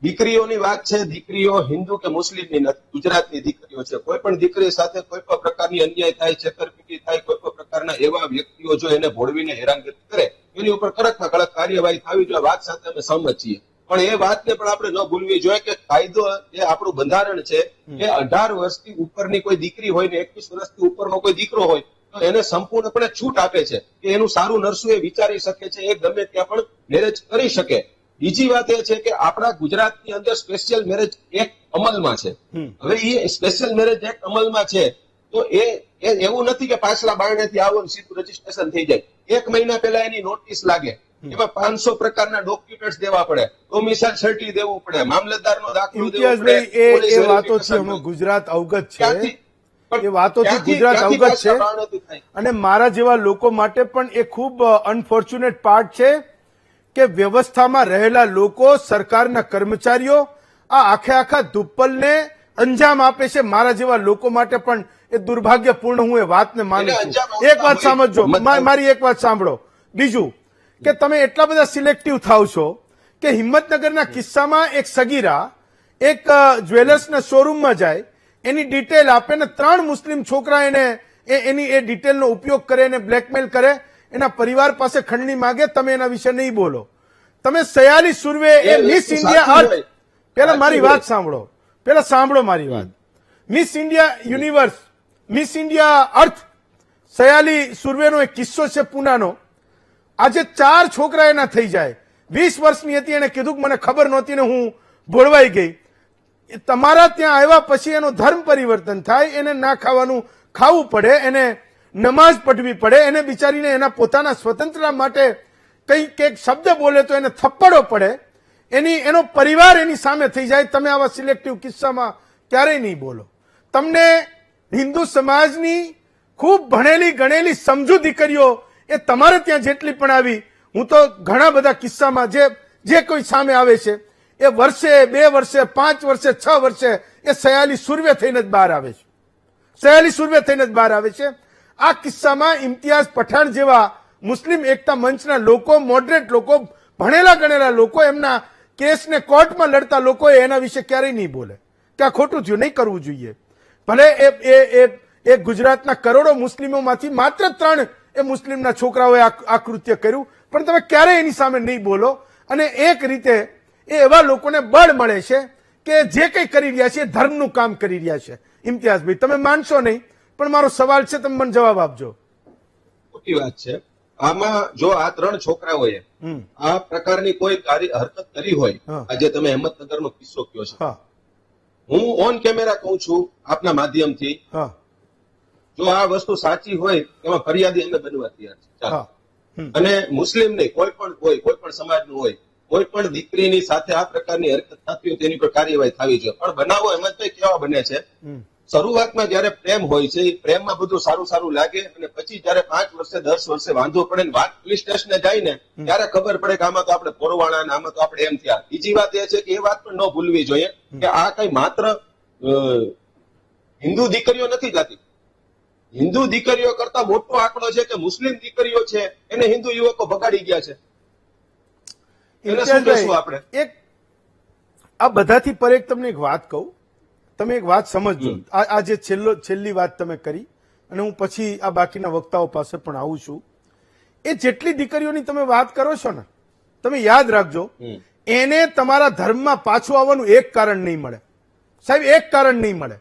દીકરીઓની વાત છે, દીકરીઓ હિન્દુ કે મુસ્લિમની નથી, ગુજરાતની દીકરીઓ છે. કોઈ પણ દીકરી સાથે કોઈ પણ પ્રકારની અન્યાય થાય, છેતરપિંડી થાય, કોઈ પણ પ્રકારના એવા વ્યક્તિઓ જો એને ભોળવીને હેરાનગતિ કરે, એની ઉપર કડકમાં કડક કાર્યવાહી થવી જોઈએ. વાત સાથે અમે સહમત છીએ. પણ એ વાતને પણ આપણે ન ભૂલવી જોઈએ કે કાયદો જે આપણું બંધારણ છે એ 18 વર્ષથી ઉપરની કોઈ દીકરી હોય ને 21 વર્ષથી ઉપરનો કોઈ દીકરો હોય તો એને સંપૂર્ણપણે છૂટ આપે છે કે એનું સારું નરસું એ વિચારી શકે છે, એ ગમે ત્યાં પણ મેરેજ કરી શકે. બીજી વાત એ છે કે આપણા ગુજરાતની અંદર સ્પેશિયલ મેરેજ એક્ટ અમલમાં છે. હવે એ સ્પેશિયલ મેરેજ એક્ટ અમલમાં છે તો એ એવું નથી કે પાછલા બારણેથી આવો ને સીધું રજીસ્ટ્રેશન થઈ જાય. 1 મહિના પહેલા એની નોટિસ લાગે, એમાં 500 પ્રકારના ડોક્યુમેન્ટ્સ દેવા પડે, ડોમિસાઇલ સર્ટી દેવું પડે, મામલતદારનો દાખલો દેવો પડે. એ વાતોથી અમે ગુજરાત અવગત છે, એ વાતોથી ગુજરાત અવગત છે. અને મારા જેવા લોકો માટે પણ એ ખૂબ અનફોર્ચ્યુનેટ પાર્ટ છે કે વ્યવસ્થામાં રહેલા લોકો, સરકારના કર્મચારીઓ આ આખા ધુપ્પલને અંજામ આપે છે. મારા જેવા લોકો માટે પણ એ દુર્ભાગ્યપૂર્ણ, હું એ વાતને માનું છું. એક વાત સમજો, મારી એક વાત સાંભળો. બીજું કે તમે એટલા બધા સિલેક્ટિવ થાવ છો કે હિંમતનગરના કિસ્સામાં એક સગીરા એક જ્વેલર્સના શોરૂમમાં જાય, એની ડિટેલ આપે ને 3 મુસ્લિમ છોકરા એની એ ડિટેલનો ઉપયોગ કરે, એને બ્લેકમેલ કરે, એના પરિવાર પાસે ખંડણી માંગે. તમે એના વિશે નહીં બોલો. તમે સયાલી સુર્વે એ મિસ ઇન્ડિયા અર્થ, પેલા મારી વાત સાંભળો, મારી વાત. Miss India Universe, Miss India Earth Sayali સુર્વેનો એક કિસ્સો છે પૂનાનો. આજે 4 છોકરા એના થઈ જાય. 20 વર્ષની હતી, એને કીધું કે મને ખબર નહોતી ને હું ભોળવાઈ ગઈ. તમારા ત્યાં આવ્યા પછી એનો ધર્મ પરિવર્તન થાય, એને ના ખાવાનું ખાવું પડે, એને નમાઝ પઢવી પડે, એને બિચારીને એના પોતાના સ્વતંત્રતા માટે કંઈક એક શબ્દ બોલે તો એને થપ્પડો પડે, એનો પરિવાર એની સામે થઈ જાય. તમે આવા સિલેક્ટિવ કિસ્સામાં ક્યારેય નહીં બોલો. તમને હિન્દુ સમાજની ખૂબ ભણેલી ગણેલી સમજુ દીકરીઓ એ તમારે ત્યાં જેટલી પણ આવી, હું તો ઘણા બધા કિસ્સામાં જે કોઈ સામે આવે છે એ વર્ષે, 2 વર્ષે, 5 વર્ષે, 6 વર્ષે એ સયાલી સુર્વે થઈને જ બહાર આવે છે. સયાલી સુર્વે થઈને જ બહાર આવે છે. આ કિસ્સામાં ઇમ્તિયાઝ પઠાણ જેવા મુસ્લિમ એકતા મંચના લોકો, મોડરેટ લોકો, ભણેલા ગણેલા લોકો, એમના કેસને કોર્ટમાં લડતા લોકોએ એના વિશે ક્યારેય નહીં બોલે કે આ ખોટું થયું, નહીં કરવું જોઈએ. ભલે એ ગુજરાતના કરોડો મુસ્લિમોમાંથી માત્ર 3 એ મુસ્લિમના છોકરાઓએ આ કૃત્ય કર્યું, પણ તમે ક્યારેય એની સામે નહીં બોલો. અને એક રીતે એ એવા લોકોને બળ મળે છે કે જે કંઈ કરી રહ્યા છે એ ધર્મનું કામ કરી રહ્યા છે. ઇમ્તિયાઝભાઈ, તમે માનશો નહીં પણ મારો સવાલ છે, તમે મને જવાબ આપજો. ખોટી વાત છે. આમાં જો આ 3 છોકરાઓએ આ પ્રકારની કોઈ હરકત કરી હોય, આજે તમે હિંમતનગરનો કિસ્સો કહ્યો છે, હું ઓન કેમેરા કહું છું આપના માધ્યમથી, જો આ વસ્તુ સાચી હોય એમાં ફરિયાદી અમે બનવા તૈયાર છે. ચાલો. અને મુસ્લિમ નહીં, કોઈ પણ હોય, કોઈ પણ સમાજનું હોય, કોઈ પણ દીકરીની સાથે આ પ્રકારની હરકત થતી હોય તેની પર કાર્યવાહી થવી જોઈએ. પણ બનાવો હેમંતભાઈ કેવા બને છે શરૂઆતમાં જયારે પ્રેમ હોય છે એ પ્રેમમાં બધું સારું સારું લાગે અને પછી જયારે 5 વર્ષે 10 વર્ષે વાંધો પડે ને વાત પોલીસ સ્ટેશને જાય ને ત્યારે ખબર પડે કે આમાં તો આપણે પોરવાણા ને આમાં તો આપણે એમ થયા. બીજી વાત એ છે કે એ વાત પણ ન ભૂલવી જોઈએ કે આ કઈ માત્ર હિન્દુ દીકરીઓ નથી થતી. હિન્દુ દીકરીઓ કરતા મોટો આંકડો છે કે મુસ્લિમ દીકરીઓ છે એને હિન્દુ યુવકો ભગાડી ગયા છે. એને શું કહેશું આપણે? એક આ બધાથી પર એક તમને એક વાત કહું, તમે એક વાત સમજજો. આ જે છેલ્લી વાત તમે કરી અને હું પછી આ બાકીના વક્તાઓ પાસે પણ આવું છું. એ જેટલી દીકરીઓની તમે વાત કરો છો ને, તમે યાદ રાખજો, એને તમારા ધર્મમાં પાછું આવવાનું એક કારણ નહીં મળે સાહેબ, એક કારણ નહીં મળે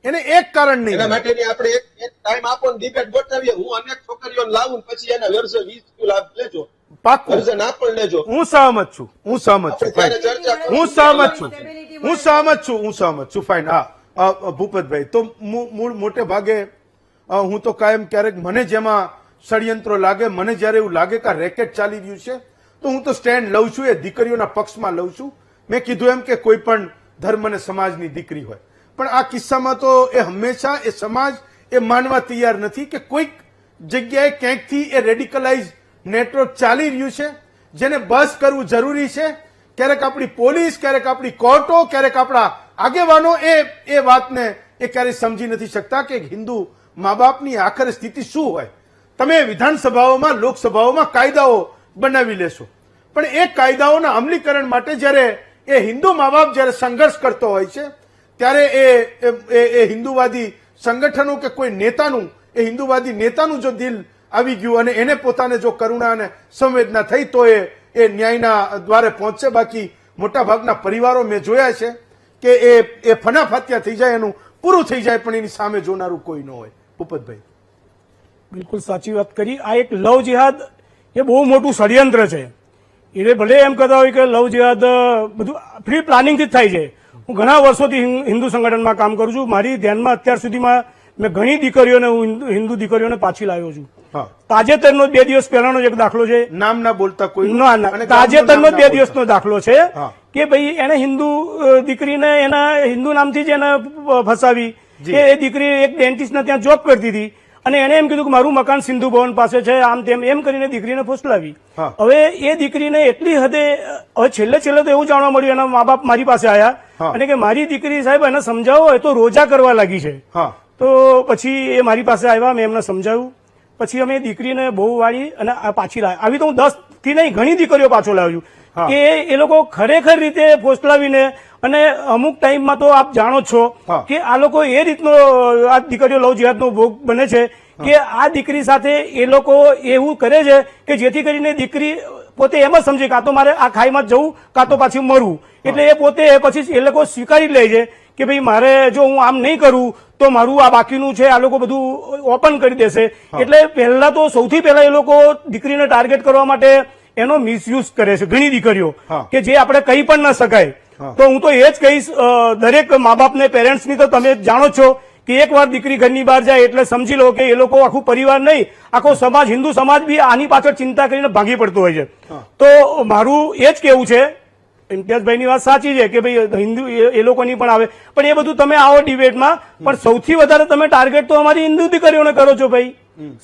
એને, એક કારણ નહીં. એના માટેની આપણે એક ટાઈમ આપો ને ડિબેટ ગોઠવીએ. હું અનેક છોકરીઓને લાવું પછી એના વર્ષે 20 લાભ લેજો, પાક્કું વર્ષે ના પણ લેજો. હું સહમત છું, હું સહમત છું, હું સહમત છું, હું સહમત છું, હું સહમત છું. ફાઇન. હા ભૂપતભાઈ, તો મોટે ભાગે હું તો કાયમ ક્યારેક મને જેમાં ષડયંત્રો લાગે, મને જયારે એવું લાગે કે આ રેકેટ ચાલી રહ્યું છે તો હું તો સ્ટેન્ડ લઉં છું, એ દીકરીઓના પક્ષમાં લઉં છું. મેં કીધું એમ કે કોઈ પણ ધર્મ અને સમાજની દીકરી હોય, પણ આ કિસ્સામાં તો એ હંમેશા એ સમાજ એ માનવા તૈયાર નથી કે કોઈક જગ્યાએ ક્યાંકથી એ રેડિકલાઇઝ નેટવર્ક ચાલી રહ્યું છે જેને બસ કરવું જરૂરી છે. ક્યારેક આપણી પોલીસ, ક્યારેક આપણી કોર્ટો, ક્યારેક આપણા આગેવાનો એ વાતને એ ક્યારેય સમજી નથી શકતા કે હિન્દુ મા બાપની આખરે સ્થિતિ શું હોય. તમે વિધાનસભાઓમાં, લોકસભાઓમાં કાયદાઓ બનાવી લેશો, પણ એ કાયદાઓના અમલીકરણ માટે જયારે એ હિન્દુ મા બાપ જયારે સંઘર્ષ કરતો હોય છે ત્યારે એ હિન્દુવાદી સંગઠનો કે કોઈ નેતાનું, એ હિન્દુવાદી નેતાનું જો દિલ આવી ગયું અને એને પોતાને જો કરુણા અને સંવેદના થઈ તો એ ન્યાયના દ્વારે પહોંચશે. બાકી મોટા ભાગના પરિવારો મેં જોયા છે કે એ ફનાફાત્યા થઈ જાય, એનું પૂરું થઈ જાય, પણ એની સામે જોનારું કોઈ ન હોય. ભૂપતભાઈ બિલકુલ સાચી વાત કરી. આ એક લવ જિહાદ એ બહુ મોટું ષડયંત્ર છે. એટલે ભલે એમ કહેતા હોય કે લવ જિહાદ બધું પ્રી પ્લાનિંગથી જ થાય છે. હું ઘણા વર્ષોથી હિન્દુ સંગઠનમાં કામ કરું છું. મારી ધ્યાનમાં અત્યાર સુધીમાં મેં ઘણી દીકરીઓને, હું હિન્દુ દીકરીઓને પાછી લાવ્યો છું. તાજેતરનો 2 દિવસ પહેલાનો એક દાખલો છે, નામ ના બોલતા કોઈ, તાજેતરનો 2 દિવસનો દાખલો છે કે ભાઈ એને હિન્દુ દીકરીને એના હિન્દુ નામથી જ એને ફસાવી. એ દીકરી એક ડેન્ટિસ્ટને ત્યાં જોબ કરતી હતી અને એને એમ કીધું કે મારું મકાન સિંધુ ભવન પાસે છે, આમ તેમ એમ કરીને દીકરીને ફોસલાવી. હવે એ દીકરીને એટલી હદે, હવે છેલ્લે તો એવું જાણવા મળ્યું, એના મા બાપ મારી પાસે આવ્યા અને કે મારી દીકરી સાહેબ એને સમજાવો, એ તો રોજા કરવા લાગી છે. તો પછી એ મારી પાસે આવ્યા, મેં એમને સમજાવ્યું. પછી અમે દીકરીને બહુ વાળી અને પાછી લાવ્યા. આવી તો હું 10 થી નહીં ઘણી દીકરીઓ પાછો લાવ્યું કે એ લોકો ખરેખર રીતે ફોસલાવીને, અને અમુક ટાઈમમાં તો આપ જાણો છો કે આ લોકો એ રીતનો, આ દીકરીઓ લવ જિહાદનો ભોગ બને છે કે આ દીકરી સાથે એ લોકો એવું કરે છે કે જેથી કરીને દીકરી પોતે એમ જ સમજે કાં તો મારે આ ખાઈમાં જવું કાં તો પાછી મરવું. એટલે એ પોતે પછી એ લોકો સ્વીકારી લે છે કે ભાઈ મારે જો હું આમ નહીં કરું તો મારું આ બાકીનું છે, આ લોકો બધું ઓપન કરી દેશે. એટલે પહેલા તો સૌથી પહેલા એ લોકો દીકરીને ટાર્ગેટ કરવા માટે એનો મિસયુઝ કરે છે ઘણી દીકરીઓ, કે જે આપણે કહી પણ ન શકાય. તો હું તો એ જ કહીશ દરેક મા બાપને, પેરેન્ટ્સની, તો તમે જાણો છો કે એકવાર દીકરી ઘરની બહાર જાય એટલે સમજી લો કે એ લોકો આખું પરિવાર નહીં, આખો સમાજ, હિન્દુ સમાજ બી આની પાછળ ચિંતા કરીને ભાગી પડતો હોય છે. તો મારું એ જ કહેવું છે, ઇમ્તિયાઝભાઈની વાત સાચી છે કે ભાઈ હિન્દુ એ લોકોની પણ આવે, પણ એ બધું તમે આવો ડિબેટમાં, પણ સૌથી વધારે તમે ટાર્ગેટ તો અમારી હિન્દુ દીકરીઓને કરો છો ભાઈ.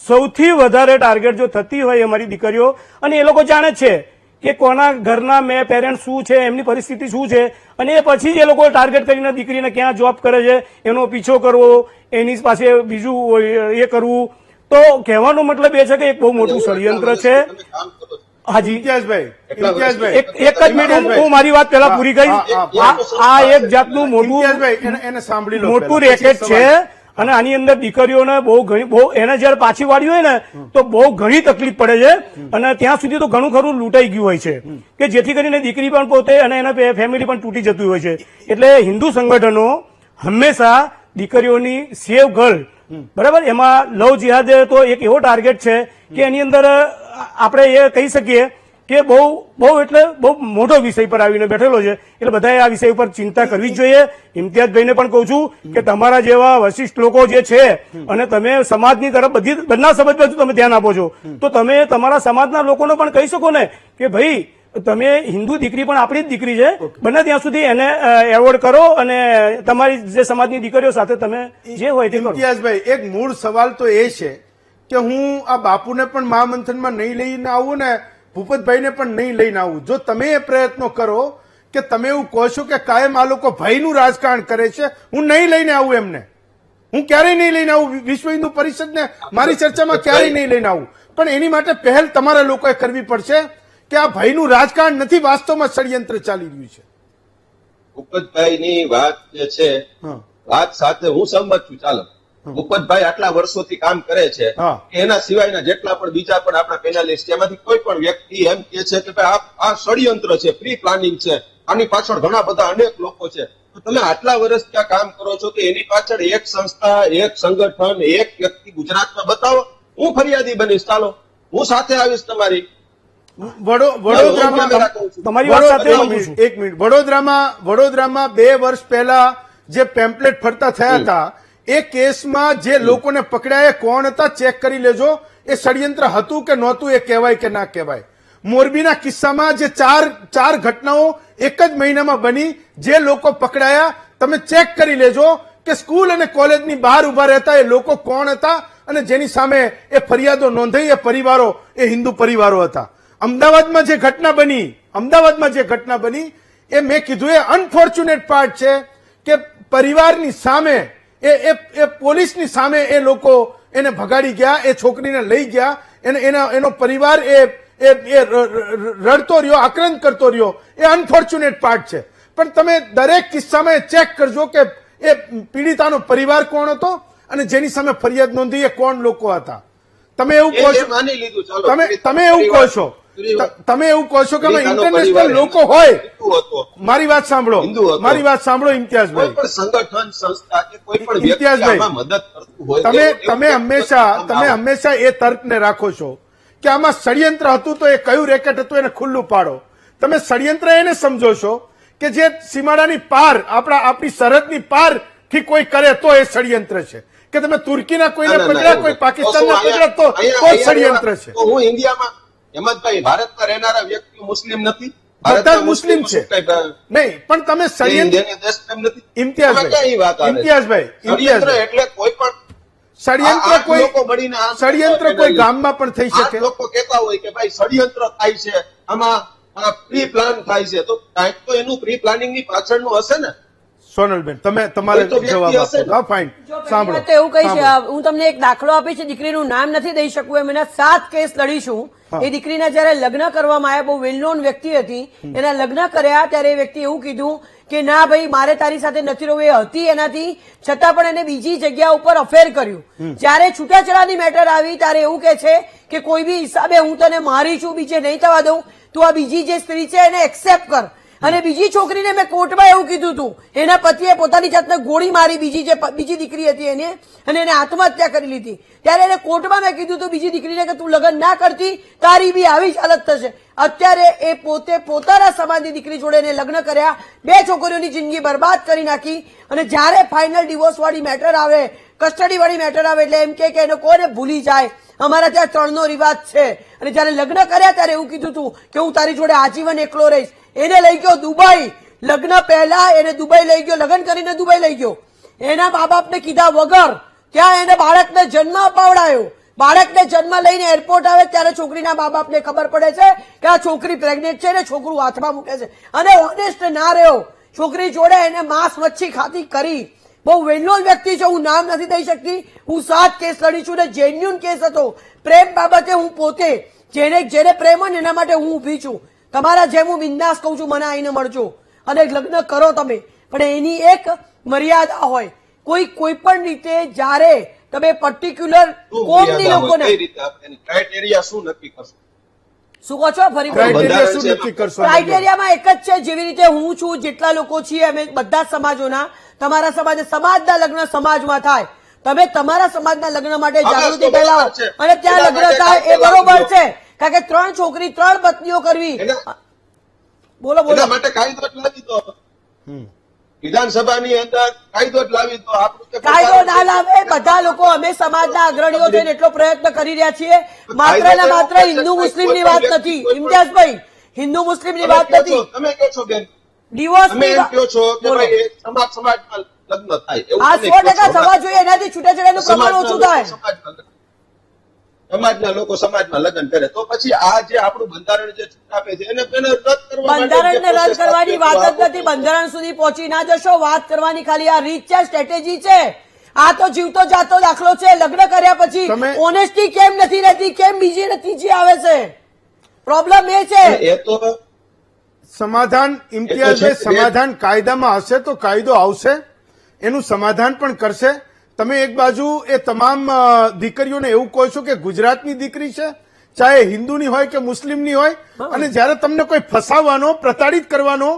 સૌથી વધારે ટાર્ગેટ જો થતી હોય અમારી દીકરીઓ, અને એ લોકો જાણે છે કે કોના ઘરના મેં પેરેન્ટ્સ શું છે, એમની પરિસ્થિતિ શું છે, અને એ પછી જ એ લોકો ટાર્ગેટ કરીને દીકરીને ક્યાં જોબ કરે છે એનો પીછો કરવો, એની પાસે બીજું એ કરવું. તો કહેવાનો મતલબ એ છે કે એક બહુ મોટું ષડયંત્ર છે. હાજી ઇમ્તિયાઝભાઈ, એક જ મિનિટ, હું મારી વાત પહેલા પૂરી કરી. આ એક જાતનું મોટું રેકેટ છે અને આની અંદર દીકરીઓને બહુ એને જયારે પાછી વાળી હોય ને તો બહુ ઘણી તકલીફ પડે છે, અને ત્યાં સુધી તો ઘણું ખરું લૂંટાઈ ગયું હોય છે કે જેથી કરીને દીકરી પણ પોતે અને એના ફેમિલી પણ તૂટી જતું હોય છે. એટલે હિન્દુ સંગઠનો હંમેશા દીકરીઓની સેવ ગર્લ, બરાબર, એમાં લવ જિહાદ તો એક એવો ટાર્ગેટ છે કે એની અંદર આપણે એ કહી શકીએ કે બહુ એટલે બહુ મોટો વિષય પર આવીને બેઠેલો છે. એટલે બધાએ આ વિષય ઉપર ચિંતા કરવી જ જોઈએ. ઇમ્તિયાઝભાઈને પણ કહું છું કે તમારા જેવા વશિષ્ઠ લોકો જે છે અને તમે સમાજની તરફ બધા સમાજ બાજુ તમે ધ્યાન આપો છો, તો તમે તમારા સમાજના લોકોને પણ કહી શકો ને કે ભાઈ તમે હિન્દુ દીકરી પણ આપણી જ દીકરી છે, બને ત્યાં સુધી એને એવોર્ડ કરો અને તમારી જે સમાજની દીકરીઓ સાથે તમે જે હોય તે કરો. ઇમ્તિયાઝભાઈ, એક મૂળ સવાલ તો એ છે કે હું આ બાપુને પણ મહામંથનમાં નહીં લઈને આવું ને ભૂપતભાઈને પણ નહીં લઈને આવું. જો તમે એ પ્રયત્નો કરો કે તમે એવું કહો છો કે કાયમ આ લોકો ભયનું રાજકારણ કરે છે, હું નહીં લઈને આવું એમને, હું ક્યારેય નહીં લઈને આવું. વિશ્વ હિન્દુ પરિષદને મારી ચર્ચામાં ક્યારેય નહીં લઈને આવું. પણ એની માટે પહેલ તમારા લોકોએ કરવી પડશે કે આ ભયનું રાજકારણ નથી, વાસ્તવમાં ષડયંત્ર ચાલી રહ્યું છે. ભૂપતભાઈની વાત જે છે વાત સાથે હું સંમત છું. ચાલો, ભૂપતભાઈ આટલા વર્ષોથી કામ કરે છે, એના સિવાયના જેટલા પણ બીજા પણ આપણા પેનલિસ્ટ એમાંથી કોઈ પણ વ્યક્તિ એમ કે છે કે ભાઈ આ ષડયંત્ર છે, પ્રી પ્લાનિંગ છે, આની પાછળ ઘણા બધા અનેક લોકો છે, તો તમે આટલા વર્ષ ત્યાં કામ કરો છો તો એની પાછળ એક સંસ્થા, એક સંગઠન, એક વ્યક્તિ ગુજરાતમાં બતાવો. હું ફરિયાદી બનીશ, ચાલો હું સાથે આવીશ તમારી. તમારી વાત સાથે એક મિનિટ, વડોદરામાં 2 વર્ષ પહેલા જે પેમ્પલેટ ફરતા થયા હતા એ કેસમાં જે લોકોને પકડાયા કોણ હતા ચેક કરી લેજો. એ ષડયંત્ર હતું કે નહોતું એ કહેવાય કે ના કહેવાય. મોરબીના કિસ્સામાં જે ચાર ઘટનાઓ એક જ મહિનામાં બની, જે લોકો પકડાયા તમે ચેક કરી લેજો કે સ્કૂલ અને કોલેજની બહાર ઉભા રહેતા એ લોકો કોણ હતા અને જેની સામે એ ફરિયાદો નોંધાઈ એ પરિવારો એ હિન્દુ પરિવારો હતા. અમદાવાદમાં જે ઘટના બની એ મેં કીધું એ અનફોર્ચ્યુનેટ પાર્ટ છે કે પરિવારની સામે એ પોલીસની સામે એ લોકો એને ભગાડી ગયા, એ છોકરીને લઈ ગયા, એનો પરિવાર એ રડતો રહ્યો, આક્રંદ કરતો રહ્યો. એ અનફોર્ચ્યુનેટ પાર્ટ છે. પણ તમે દરેક કિસ્સામાં ચેક કરજો કે એ પીડિતાનો પરિવાર કોણ હતો અને જેની સામે ફરિયાદ નોંધી એ કોણ લોકો હતા. તમે એવું કહો છો, તમે એવું કહો છો કે ઇન્ટરનેશનલ લોકો હોય. મારી વાત સાંભળો ઇમ્તિયાઝભાઈ, સંગઠન, સંસ્થા કે કોઈ પણ વ્યક્તિ મદદ કરતું હોય, તમે હંમેશા એ તર્કને રાખો છો કે આમાં ષડયંત્ર હતું તો એ કયું રેકેટ હતું એને ખુલ્લું પાડો. તમે ષડયંત્ર એને સમજો છો કે જે સીમાડાની પાર આપણી સરહદની પાર થી કોઈ કરે તો એ ષડયંત્ર છે, કે તમે તુર્કીના કોઈને પકડ્યા, કોઈ પાકિસ્તાનના પકડ્યા તો ષડયંત્ર છે. હું ઇન્ડિયામાં હેમંતભાઈ, ભારતમાં રહેનારા વ્યક્તિઓ મુસ્લિમ નથી? બધા મુસ્લિમ છે નહીં, પણ તમે ષડયંત્ર ઇમ્તિયાઝભાઈ એટલે કોઈ પણ ષડયંત્ર કોઈ ગામમાં પણ થઈ શકે. લોકો કહેતા હોય કે ભાઈ ષડયંત્ર થાય છે, આમાં પ્રી પ્લાન થાય છે, તો કાંઈક તો એનું પ્રી પ્લાનિંગ ની પાછળનું હશે ને. સોનલબેન, તમારે જવાબ આપો. ફાઇન, સાંભળો. એવું કહીશ, હું તમને એક દાખલો આપીશ, દીકરીનું નામ નથી દઈ શકું એમ. એના 7 કેસ લડીશું. એ દીકરીના જયારે લગ્ન કરવામાં આવ્યા, બહુ વેલ નોન વ્યક્તિ હતી, એના લગ્ન કર્યા ત્યારે એ વ્યક્તિ એવું કીધું કે ના ભાઈ મારે તારી સાથે નથી રહેવું. એ હતી એનાથી છતાં પણ એને બીજી જગ્યા ઉપર અફેર કર્યું. જયારે છૂટાછેડાની મેટર આવી ત્યારે એવું કે છે કે કોઈ બી હિસાબે હું તને મારી છું, બીજે નહીં થવા દઉં, તું આ બીજી જે સ્ત્રી છે એને એક્સેપ્ટ કર. અને બીજી છોકરીને મેં કોર્ટમાં એવું કીધું હતું, એના પતિએ પોતાની જાતને ગોળી મારી, બીજી દીકરી હતી એને, અને એને આત્મહત્યા કરી લીધી. ત્યારે એને કોર્ટમાં મેં કીધું હતું બીજી દીકરીને કે તું લગ્ન ના કરતી, તારી બી આવી જ હાલત થશે. અત્યારે એ પોતે પોતાના સમાજની દીકરી જોડે એને લગ્ન કર્યા, 2 છોકરીઓની જિંદગી બરબાદ કરી નાખી. અને જયારે ફાઇનલ ડિવોર્સ વાળી મેટર આવે, કસ્ટડી વાળી મેટર આવે એટલે એમ કે એને કોને ભૂલી જાય, અમારા ત્યાં 3નો રિવાજ છે. અને જયારે લગ્ન કર્યા ત્યારે એવું કીધું હતું કે હું તારી જોડે આજીવન એકલો રહીશ. એને લઈ ગયો દુબઈ, લગ્ન પહેલા એને દુબઈ લઈ ગયો, લગ્ન કરીને દુબઈ લઈ ગયો, એના મા બાપને કીધા વગર. ત્યાં એને બાળકને જન્મ અપાવડાયો. બાળકને જન્મ લઈને એરપોર્ટ આવે ત્યારે છોકરીના મા બાપને ખબર પડે છે કે આ છોકરી પ્રેગ્નેન્ટ છે ને છોકરું હાથમાં મૂકે છે. અને ઓનેસ્ટ ના રહ્યો, છોકરી જોડે એને માંસ મચ્છી ખાતી કરી. બહુ વેલનોન વ્યક્તિ છે, હું નામ નથી દઈ શકતી. હું 7 કેસ લડી છું ને જેન્યુન કેસ હતો. પ્રેમ બાબતે હું પોતે જેને પ્રેમ હોય ને એના માટે હું ઉભી છું. તમારા જેમ હું બિંદાસ કહું છું, મને આવીને મળજો અને લગ્ન કરો તમે, પણ એની એક મર્યાદા હોય. કોઈ પણ રીતે જયારે તમે પર્ટિક્યુલર કોમની લોકોને ક્રાઇટેરિયા શું નક્કી કરશો? શું કહો છો? ફરી ક્રાઇટેરિયામાં એક જ છે, જેવી રીતે હું છું, જેટલા લોકો છીએ અમે બધા સમાજોના, તમારા સમાજના લગ્ન સમાજમાં થાય. તમે તમારા સમાજના લગ્ન માટે જાગૃતિ ફેલાવો અને ત્યાં લગ્ન થાય એ બરોબર છે. કારણ કે 3 છોકરી 3 પત્નીઓ કરવી. બોલો એના માટે કાયદો લાવી તો વિધાનસભાની અંદર કાયદો લાવી તો કાયદો ના લાવે. બધા લોકો અમે સમાજના અગ્રણીઓ થઈને એટલો પ્રયત્ન કરી રહ્યા છીએ. માત્ર ને માત્ર હિન્દુ મુસ્લિમની વાત નથી ઇમ્તિયાઝભાઈ, હિન્દુ મુસ્લિમ ની તમે વાત કહો નથી, છો, તમે કહો છો બેન, ડિવોર્સ તમે ની એમ કહો છો કે બોલો. ભાઈ સમાજમાં લગ્ન થાય એવું આ તમે 100% કહો છો. થવા જોઈએ, એનાથી છૂટાછેડાનું પ્રમાણ ઓછું થાય. સમાજના લોકો સમાજમાં લગ્ન કરે તો પછી આ જે આપણું બંધારણ જે છૂટ આપે છે એને રદ કરવા માટે બંધારણને જે રદ process કરવાની આપે વાત છે, જ નથી, બંધારણ સુધી પહોંચી ના જશો. વાત કરવાની ખાલી આ રીત છે, સ્ટ્રેટેજી છે. આ તો જીવતો જાતો દાખલો છે. લગ્ન કર્યા પછી તમે- ઓનેસ્ટી કેમ નથી રહેતી, કેમ બીજી ને ત્રીજી આવે છે? પ્રોબ્લેમ એ છે. એ તો સમાધાન ઇમ્તિયાઝભાઈ, એ તો છે. સમાધાન કાયદામાં હશે તો કાયદો આવશે, એનું સમાધાન પણ કરશે. તમે એક બાજુ એ તમામ દીકરીઓને એવું કહો છો કે ગુજરાતની દીકરી છે, ચાહે હિન્દુની હોય કે મુસ્લિમની હોય, અને જ્યારે તમને કોઈ ફસાવવાનો, પ્રતાડિત કરવાનો,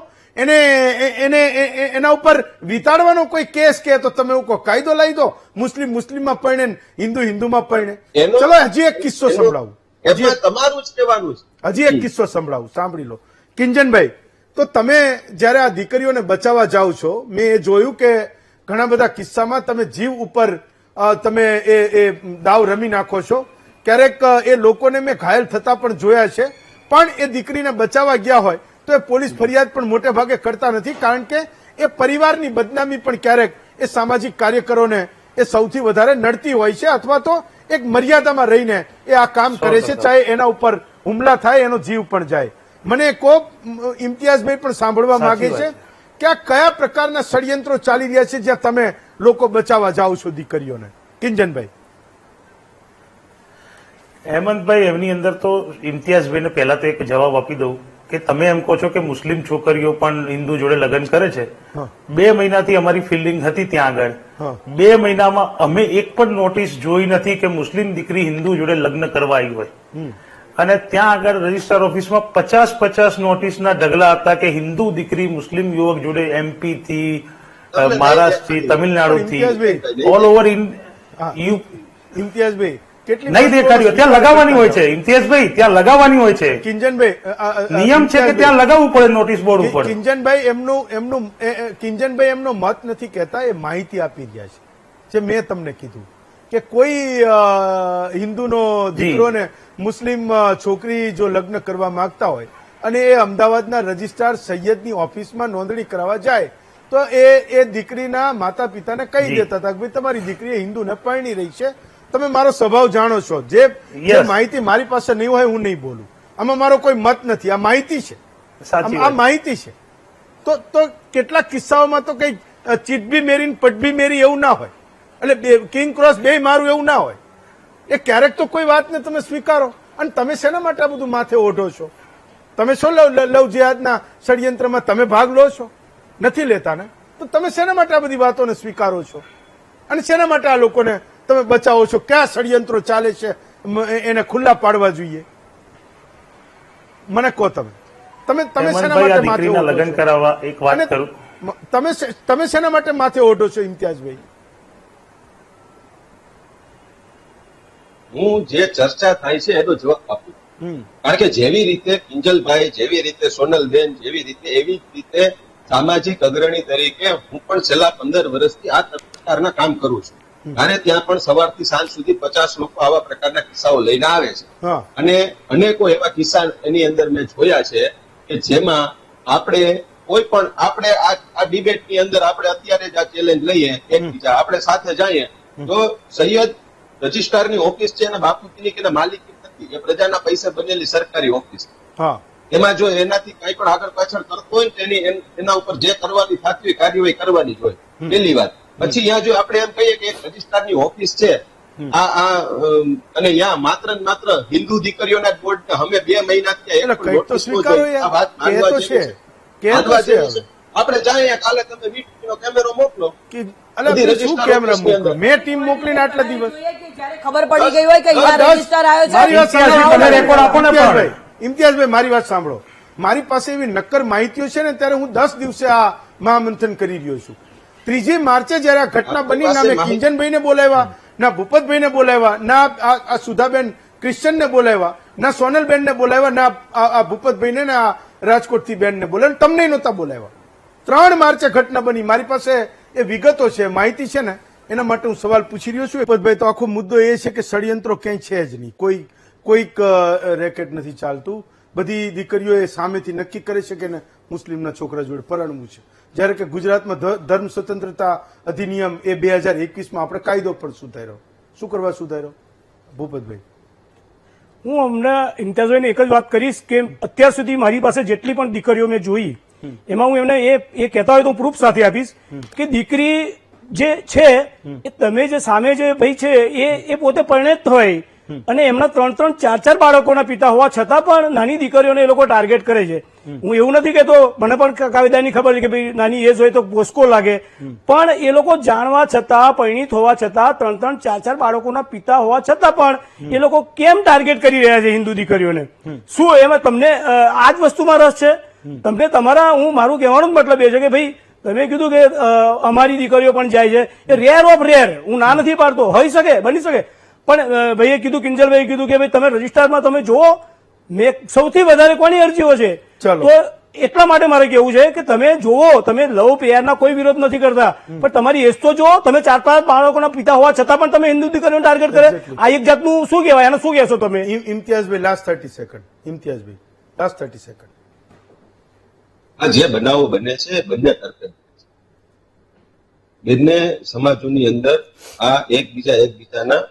એના ઉપર વિતાડવાનો કોઈ કેસ કે તો તમે એવું કહો કાયદો લાવી દો, મુસ્લિમ મુસ્લિમમાં પરણે ને હિન્દુ હિન્દુમાં પરણે. એનો- ચલો હજી એક કિસ્સો એનો- સંભળાવું, એમાં તમારું જ કહેવાનું છે. હજી એક કિસ્સો સંભળાવું, સાંભળી લો. કિંજનભાઈ, તો તમે જ્યારે આ દીકરીઓને બચાવવા જાઓ છો, મેં એ જોયું કે ઘણા બધા કિસ્સામાં તમે જીવ ઉપર તમે એ દાવ રમી નાખો છો. ક્યારેક એ લોકોને મેં ઘાયલ થતા પણ જોયા છે, પણ એ દીકરીને બચાવવા ગયા હોય તો એ પોલીસ ફરિયાદ પણ મોટે ભાગે કરતા નથી, કારણ કે એ પરિવારની બદનામી પણ ક્યારેક એ સામાજિક કાર્યકરોને એ સૌથી વધારે નડતી હોય છે, અથવા તો એક મર્યાદામાં રહીને એ આ કામ કરે છે, ચાહે એના ઉપર હુમલા થાય, એનો જીવ પણ જાય. મને કહો, ઇમ્તિયાઝભાઈ પણ સાંભળવા માંગે છે કે આ કયા પ્રકારના ષડયંત્રો ચાલી રહ્યા છે જ્યાં તમે લોકો બચાવવા જાઓ છો દીકરીઓને? કિંજનભાઈ. હેમંતભાઈ, એમની અંદર તો ઇમ્તિયાઝભાઈને પહેલા તો એક જવાબ આપી દઉં કે તમે એમ કહો છો કે મુસ્લિમ છોકરીઓ પણ હિન્દુ જોડે લગ્ન કરે છે. 2 મહિનાથી અમારી ફિલ્ડિંગ હતી ત્યાં આગળ. 2 મહિનામાં અમે એક પણ નોટિસ જોઈ નથી કે મુસ્લિમ દીકરી હિન્દુ જોડે લગ્ન કરવા આવી હોય. અને ત્યાં આગળ રજિસ્ટ્રાર ઓફિસમાં 50 નોટિસના ઢગલા હતા કે હિન્દુ દીકરી મુસ્લિમ યુવક જોડે MP થી, મહારાષ્ટ્રથી, તમિલનાડુથી, ઓલ ઓવર ઇમ્તિયાઝભાઈ, કેટલી નહીં દેખાડ્યું. ત્યાં લગાવવાની હોય છે ઇમ્તિયાઝભાઈ, ત્યાં લગાવવાની હોય છે. કિંજનભાઈ, નિયમ છે કે ત્યાં લગાવવું પડે નોટિસ બોર્ડ ઉપર. કિંજનભાઈ કિંજનભાઈ એમનો મત નથી કહેતા, એ માહિતી આપી રહ્યા છે જે મેં તમને કીધું કે કોઈ હિન્દુનો દીકરોને મુસ્લિમ છોકરી જો લગ્ન કરવા માંગતા હોય અને એ અમદાવાદના રજિસ્ટ્રાર સૈયદની ઓફિસમાં નોંધણી કરાવવા જાય તો એ દીકરીના માતા પિતાને કહી દેતા હતા કે ભાઈ તમારી દીકરી હિન્દુને પરણી રહી છે, તમે મારો સ્વભાવ જાણો છો, જે માહિતી મારી પાસે નહીં હોય હું નહીં બોલું, આમાં મારો કોઈ મત નથી, આ માહિતી છે, આ માહિતી છે. તો કેટલાક કિસ્સાઓમાં તો કઈ ચીટબી મેરી પટબી મેરી એવું ના હોય, એટલે કિંગ ક્રોસ બે મારું એવું ના હોય. એ ક્યારેક તો કોઈ વાતને તમે સ્વીકારો. અને તમે શેના માટે આ બધું માથે ઓઢો છો? તમે શું લવ જેહાદના ષડયંત્રમાં તમે ભાગ લો છો? નથી લેતા ને, તો તમે શેના માટે આ બધી વાતોને સ્વીકારો છો અને શેના માટે આ લોકોને તમે બચાવો છો? કયા ષડયંત્રો ચાલે છે એને ખુલ્લા પાડવા જોઈએ? મને કહો. તમે શેના માટે માથે લગ્ન કરાવવા એક વાત કરું, તમે શેના માટે માથે ઓઢો છો ઇમ્તિયાઝભાઈ? હું જે ચર્ચા થાય છે એનો જવાબ આપું, કારણ કે જેવી રીતે કિંજલભાઈ, જેવી રીતે સોનલબેન, જેવી રીતે એવી રીતે સામાજિક અગ્રણી તરીકે હું પણ છેલ્લા 15 વર્ષથી આ પ્રકારના કામ કરું છું. અને ત્યાં પણ સવારથી સાંજ સુધી 50 લોકો આવા પ્રકારના કિસ્સાઓ લઈને આવે છે. અને અનેકો એવા કિસ્સા એની અંદર મેં જોયા છે કે જેમાં આપણે કોઈ પણ આપણે આ ડિબેટની અંદર આપણે અત્યારે જ આ ચેલેન્જ લઈએ એકબીજા, આપણે સાથે જઈએ તો સૈયદ રજિસ્ટ્રારની ઓફિસ છે અને બાપુજીની કે માલિકી નથી, એ પ્રજાના પૈસે બનેલી સરકારી ઓફિસ. એમાં જો એનાથી કઈ પણ આગળ પાછળ કરતો હોય તેની એના ઉપર જે કરવાની થતી હોય કાર્યવાહી કરવાની જ હોય, પહેલી વાત. પછી અહીંયા જો આપણે એમ કહીએ કે એક રજિસ્ટ્રારની ઓફિસ છે અને ત્યાં માત્ર ને માત્ર હિન્દુ દીકરીઓના બોર્ડ અમે 2 મહિના આપણે જાય કાલે તમે વીટીનો કેમેરો મોકલો, મેં ટીમ મોકલીને આટલા દિવસ ખબર પડી ગઈ હોય કે રજિસ્ટર આવ્યો છે. ઇમ્તિયાઝભાઈ, મારી વાત સાંભળો. મારી પાસે એવી નક્કર માહિતીઓ છે ને, ત્યારે હું 10 દિવસે આ મહામંથન કરી રહ્યો છું. 3 માર્ચે જયારે આ ઘટના બની, ના મેં કિંજનભાઈને બોલાવ્યા, ના ભૂપતભાઈને બોલાવ્યા, ના આ સુધાબેન ક્રિશ્ચનને બોલાવ્યા, ના સોનલબેનને બોલાવ્યા, ના આ ભૂપતભાઈને ને આ રાજકોટથી બેનને બોલાવ્યા, તમને નહોતા બોલાવ્યા. 3 માર્ચે ઘટના બની. મારી પાસે એ વિગતો છે, માહિતી છે ને, એના માટે હું સવાલ પૂછી રહ્યો છું. ભૂપતભાઈ, તો આખો મુદ્દો એ છે કે ષડયંત્રો ક્યાંય છે જ નહીં, કોઈક રેકેટ નથી ચાલતું. બધી દીકરીઓ એ સામેથી નક્કી કરી શકે ને મુસ્લિમના છોકરા જોડે પરણવું છે, જ્યારે કે ગુજરાતમાં ધર્મ સ્વતંત્રતા અધિનિયમ એ 2021માં આપણે કાયદો પણ સુધાર્યો. શું કરવા સુધાર્યો ભૂપતભાઈ? હું હમણાં ઇમ્તિયાઝભાઈને એક જ વાત કરીશ કે અત્યાર સુધી મારી પાસે જેટલી પણ દીકરીઓ મેં જોઈ એમાં હું એમને એ કહેતા હોય તો હું પ્રૂફ સાથે આપીશ કે દીકરી જે છે એ તમે જે સામે જે ભાઈ છે એ પોતે પરિણિત હોય અને એમના 3-3, 4-4 બાળકોના પિતા હોવા છતાં પણ નાની દીકરીઓને એ લોકો ટાર્ગેટ કરે છે. હું એવું નથી કહેતો, મને પણ કાયદાની ખબર છે કે ભાઈ નાની એજ હોય તો પોસ્કો લાગે, પણ એ લોકો જાણવા છતાં, પરિણિત હોવા છતાં, 3-3, 4-4 બાળકોના પિતા હોવા છતાં પણ એ લોકો કેમ ટાર્ગેટ કરી રહ્યા છે હિન્દુ દીકરીઓને? શું એમાં તમને આ જ વસ્તુમાં રસ છે? તમને મારું કહેવાનો જ મતલબ એ છે કે ભાઈ તમે કીધું કે અમારી દીકરીઓ પણ જાય છે, એ રેર ઓફ રેર, હું ના નથી પાડતો, હોઈ શકે, બની શકે, પણ ભાઈએ કીધું, કિંજલભાઈએ કીધું કે ભાઈ તમે રજિસ્ટરમાં તમે જુઓ, મેં સૌથી વધારે કોની અરજીઓ છે. તો એટલા માટે મારે કેવું છે કે તમે જુઓ, તમે લવ પેરના કોઈ વિરોધ નથી કરતા, પણ તમારી એજ તો જુઓ. તમે 4-5 બાળકોના પિતા હોવા છતાં પણ તમે હિન્દુ દીકરીઓને ટાર્ગેટ કરે, આ એક જાતનું શું કહેવાય? એને શું કહેશો તમે? ઇમ્તિયાઝભાઈ લાસ્ટ 30 સેકન્ડ. ઇમ્તિયાઝભાઈ last 30 second. આ જે બનાવો બને છે બંને તરફે બંને સમાજોની અંદર આ એકબીજાના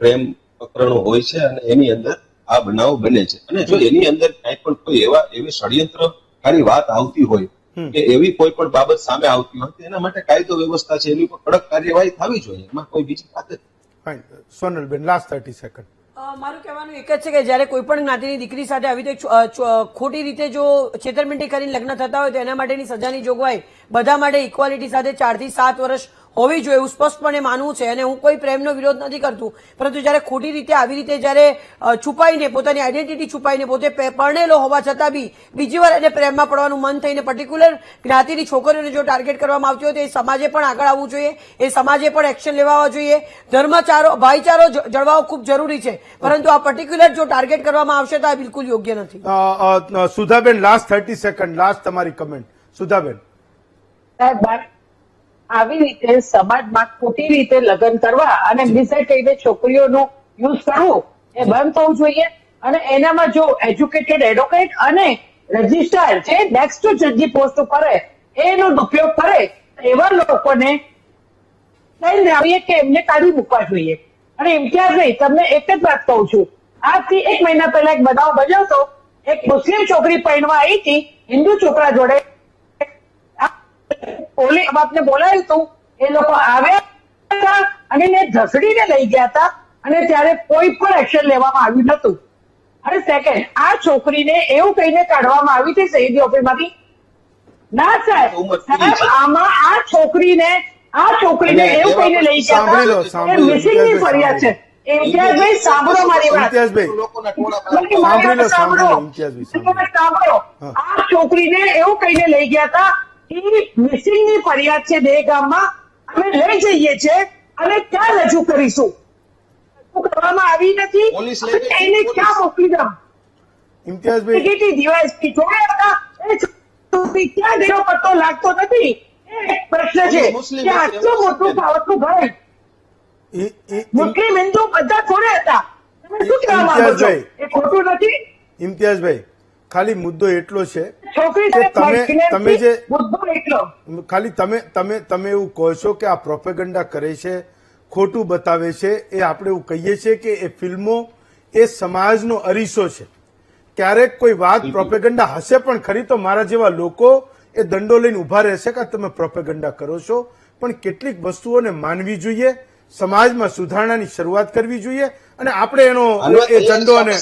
પ્રેમ પ્રકરણો હોય છે અને એની અંદર આ બનાવો બને છે. અને જો એની અંદર કઈ પણ કોઈ એવી ષડયંત્રકારી વાત આવતી હોય કે એવી કોઈ પણ બાબત સામે આવતી હોય તો એના માટે કાયદો વ્યવસ્થા છે, એની પર કડક કાર્યવાહી થવી જોઈએ, એમાં કોઈ બીજી વાત જ ફાઇન. સોનલબેન લાસ્ટ 30 સેકન્ડ. મારું કહેવાનું એક જ છે કે જયારે કોઈ પણ જ્ઞાતિની દીકરી સાથે આવી રીતે ખોટી રીતે જો છેતરપિંડી કરીને લગ્ન થતા હોય તો એના માટેની સજાની જોગવાઈ બધા માટે ઇક્વાલિટી સાથે 4 થી 7 વર્ષ હોવી જોઈએ, એવું સ્પષ્ટપણે માનવું છે. અને હું કોઈ પ્રેમનો વિરોધ નથી કરતું, પરંતુ જયારે ખોટી રીતે આવી રીતે જયારે છુપાઈને, પોતાની આઈડેન્ટિટી છુપાઈને, પોતે પરણેલો હોવા છતાં બી બીજી વાર એને પ્રેમમાં પડવાનું મન થઈને પર્ટિક્યુલર જ્ઞાતિની છોકરીઓને જો ટાર્ગેટ કરવામાં આવતી હોય તો એ સમાજે પણ આગળ આવવું જોઈએ, એ સમાજે પણ એક્શન લેવા જોઈએ. ભાઈચારો જળવાવો ખૂબ જરૂરી છે, પરંતુ આ પર્ટિક્યુલર જો ટાર્ગેટ કરવામાં આવશે તો આ બિલકુલ યોગ્ય નથી. સુધાબેન લાસ્ટ 30 સેકન્ડ, લાસ્ટ તમારી કમેન્ટ. સુધાબેન. આવી રીતે સમાજમાં ખોટી રીતે લગ્ન કરવા અને બીજા કહીને છોકરીઓનું યુઝ કરવું એ બંધ થવું જોઈએ. અને એનામાં જો એજ્યુકેટેડ એડવોકેટ અને રજિસ્ટ્રાર જે નેક્સ્ટ જજની પોસ્ટ ઉપર એનો ઉપયોગ કરે એવા લોકોને કઈ આવીએ કે એમને કાઢી મૂકવા જોઈએ. અને ઇમ્તિયાઝ નહીં, તમને એક જ વાત કહું છું, આજથી 1 મહિના પહેલા એક બનાવ બન્યો હતો. એક મુસ્લિમ છોકરી પરણવા આવી હતી હિન્દુ છોકરા જોડે, પોલીસ બાપને બોલાવ્યું હતું, એ લોકો આવ્યા હતા અને એને ધસડીને લઈ ગયા હતા અને ત્યારે કોઈ પણ એક્શન લેવામાં આવ્યું નતું. અને સેકન્ડ, આ છોકરીને એવું કહીને કાઢવામાં આવી હતી શહીદી ઓફિસમાંથી. ના સાહેબ, આમાં આ છોકરીને એવું કહીને લઈ ગયા હતા, એ મિસિંગની ફરિયાદ છે. ઇમ્તિયાઝભાઈ સાંભળો મારી વાત, સાંભળો. આ છોકરીને એવું કહીને લઈ ગયા હતા, મિસિંગની ફરિયાદ છે દહેગામમાં, અમે લઈ જઈએ છીએ અને ક્યાં રજૂ કરીશું? કરવામાં આવી નથી, એને ક્યાં મોકલી દઉં? ઇમ્તિયાઝભાઈ ડીવાયએસપી જોડે હતા, એ ક્યાં ગયો પત્તો લાગતો નથી. એ પ્રશ્ન છે કે આટલું મોટું સાવતનું ભાઈ મુસ્લિમ હિન્દુ બધા જોડે હતા, તમે શું કહેવા માંગો છો? એ ખોટું નથી? ઇમ્તિયાઝભાઈ ખાલી મુદ્દો એટલો છે છોકરી કે તમે જે મુદ્દો એટલો ખાલી તમે એવું કહો છો કે આ પ્રોપેગન્ડા કરે છે, ખોટું બતાવે છે, એ આપણે એવું કહીએ છીએ કે એ ફિલ્મો એ સમાજનો અરીસો છે. ક્યારેક કોઈ વાત પ્રોપેગન્ડા હશે પણ ખરી તો મારા જેવા લોકો એ દંડો લઈને ઉભા રહેશે કે તમે પ્રોપેગન્ડા કરો છો. પણ કેટલીક વસ્તુઓને માનવી જોઈએ, સમાજમાં સુધારણાની શરૂઆત કરવી જોઈએ અને આપણે એનો એ ઝંડો અને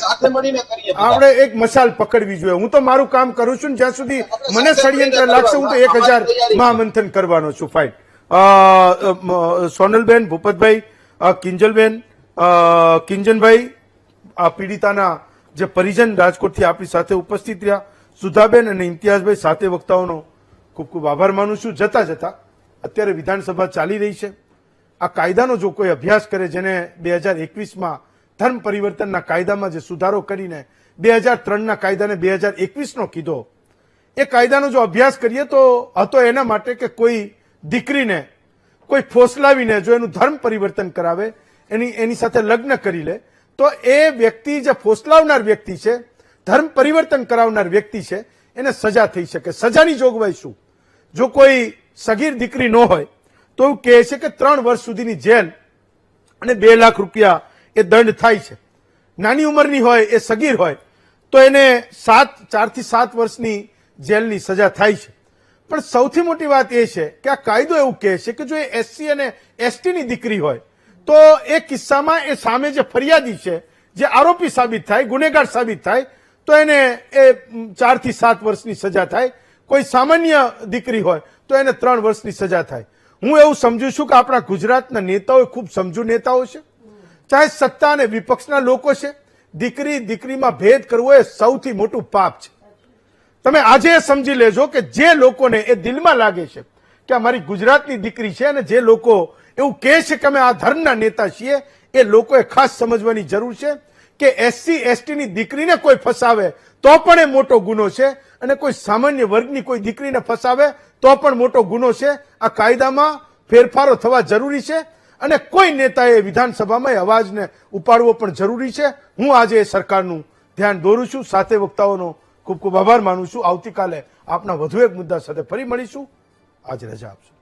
આપણે એક મશાલ પકડવી જોઈએ. હું તો મારું કામ કરું છું, જ્યાં સુધી મને ષડયંત્ર લાગશે હું તો 1000 મહામંથન કરવાનો છું. ફાઇન. સોનલબેન, ભૂપતભાઈ, કિંજલબેન, કિંજનભાઈ, આ પીડિતાના જે પરિજન રાજકોટથી આપણી સાથે ઉપસ્થિત રહ્યા, સુધાબેન અને ઇમ્તિયાઝભાઈ સાથે વક્તાઓનો ખૂબ ખૂબ આભાર માનું છું. જતા જતા અત્યારે વિધાનસભા ચાલી રહી છે. આ કાયદાનો જો કોઈ અભ્યાસ કરે, જેને 2021માં ધર્મ પરિવર્તનના કાયદામાં જે સુધારો કરીને 2003ના કાયદાને 2021નો કીધો, એ કાયદાનો જો અભ્યાસ કરીએ તો હતો એના માટે કે કોઈ દીકરીને કોઈ ફોસલાવીને જો એનું ધર્મ પરિવર્તન કરાવે, એની સાથે લગ્ન કરી લે તો એ વ્યક્તિ જે ફોસલાવનાર વ્યક્તિ છે, ધર્મ પરિવર્તન કરાવનાર વ્યક્તિ છે, એને સજા થઈ શકે. સજાની જોગવાઈ શું? જો કોઈ સગીર દીકરી ન હોય તો એવું કહે છે કે 3 વર્ષ સુધીની જેલ અને 2 લાખ રૂપિયા એ દંડ થાય છે. નાની ઉંમરની હોય, એ સગીર હોય તો એને 4 થી 7 વર્ષની જેલની સજા થાય છે. પણ સૌથી મોટી વાત એ છે કે આ કાયદો એવું કહે છે કે જો એ SC અને ST ની દીકરી હોય તો એ કિસ્સામાં એ સામે જે ફરિયાદી છે, જે આરોપી સાબિત થાય, ગુનેગાર સાબિત થાય તો એને એ 4 થી 7 વર્ષની સજા થાય. કોઈ સામાન્ય દીકરી હોય તો એને 3 વર્ષની સજા થાય. હું એવું સમજુ છું કે આપણા ગુજરાતના નેતાઓ ખૂબ સમજુ નેતાઓ છે, ચાહે સત્તા અને વિપક્ષના લોકો છે. દીકરીમાં ભેદ કરવો એ સૌથી મોટું પાપ છે. તમે આજે સમજી લેજો કે જે લોકોને એ દિલમાં લાગે છે કે અમારી ગુજરાતની દીકરી છે, અને જે લોકો એવું કહે છે કે અમે આ ધર્મના નેતા છીએ, એ લોકોએ ખાસ સમજવાની જરૂર છે કે SC ST ની દીકરીને કોઈ ફસાવે તો પણ એ મોટો ગુનો છે, અને કોઈ સામાન્ય વર્ગની કોઈ દીકરીને ફસાવે તો પણ મોટો ગુનો છે. આ કાયદામાં ફેરફારો થવા જરૂરી છે, અને કોઈ નેતાએ વિધાનસભામાં એ અવાજને ઉપાડવો પણ જરૂરી છે. હું આજે સરકારનું ધ્યાન દોરું છું. સાથે વક્તાઓનો ખૂબ ખૂબ આભાર માનું છું. આવતીકાલે આપના વધુ એક મુદ્દા સાથે ફરી મળીશું. આજે રજા આપશો.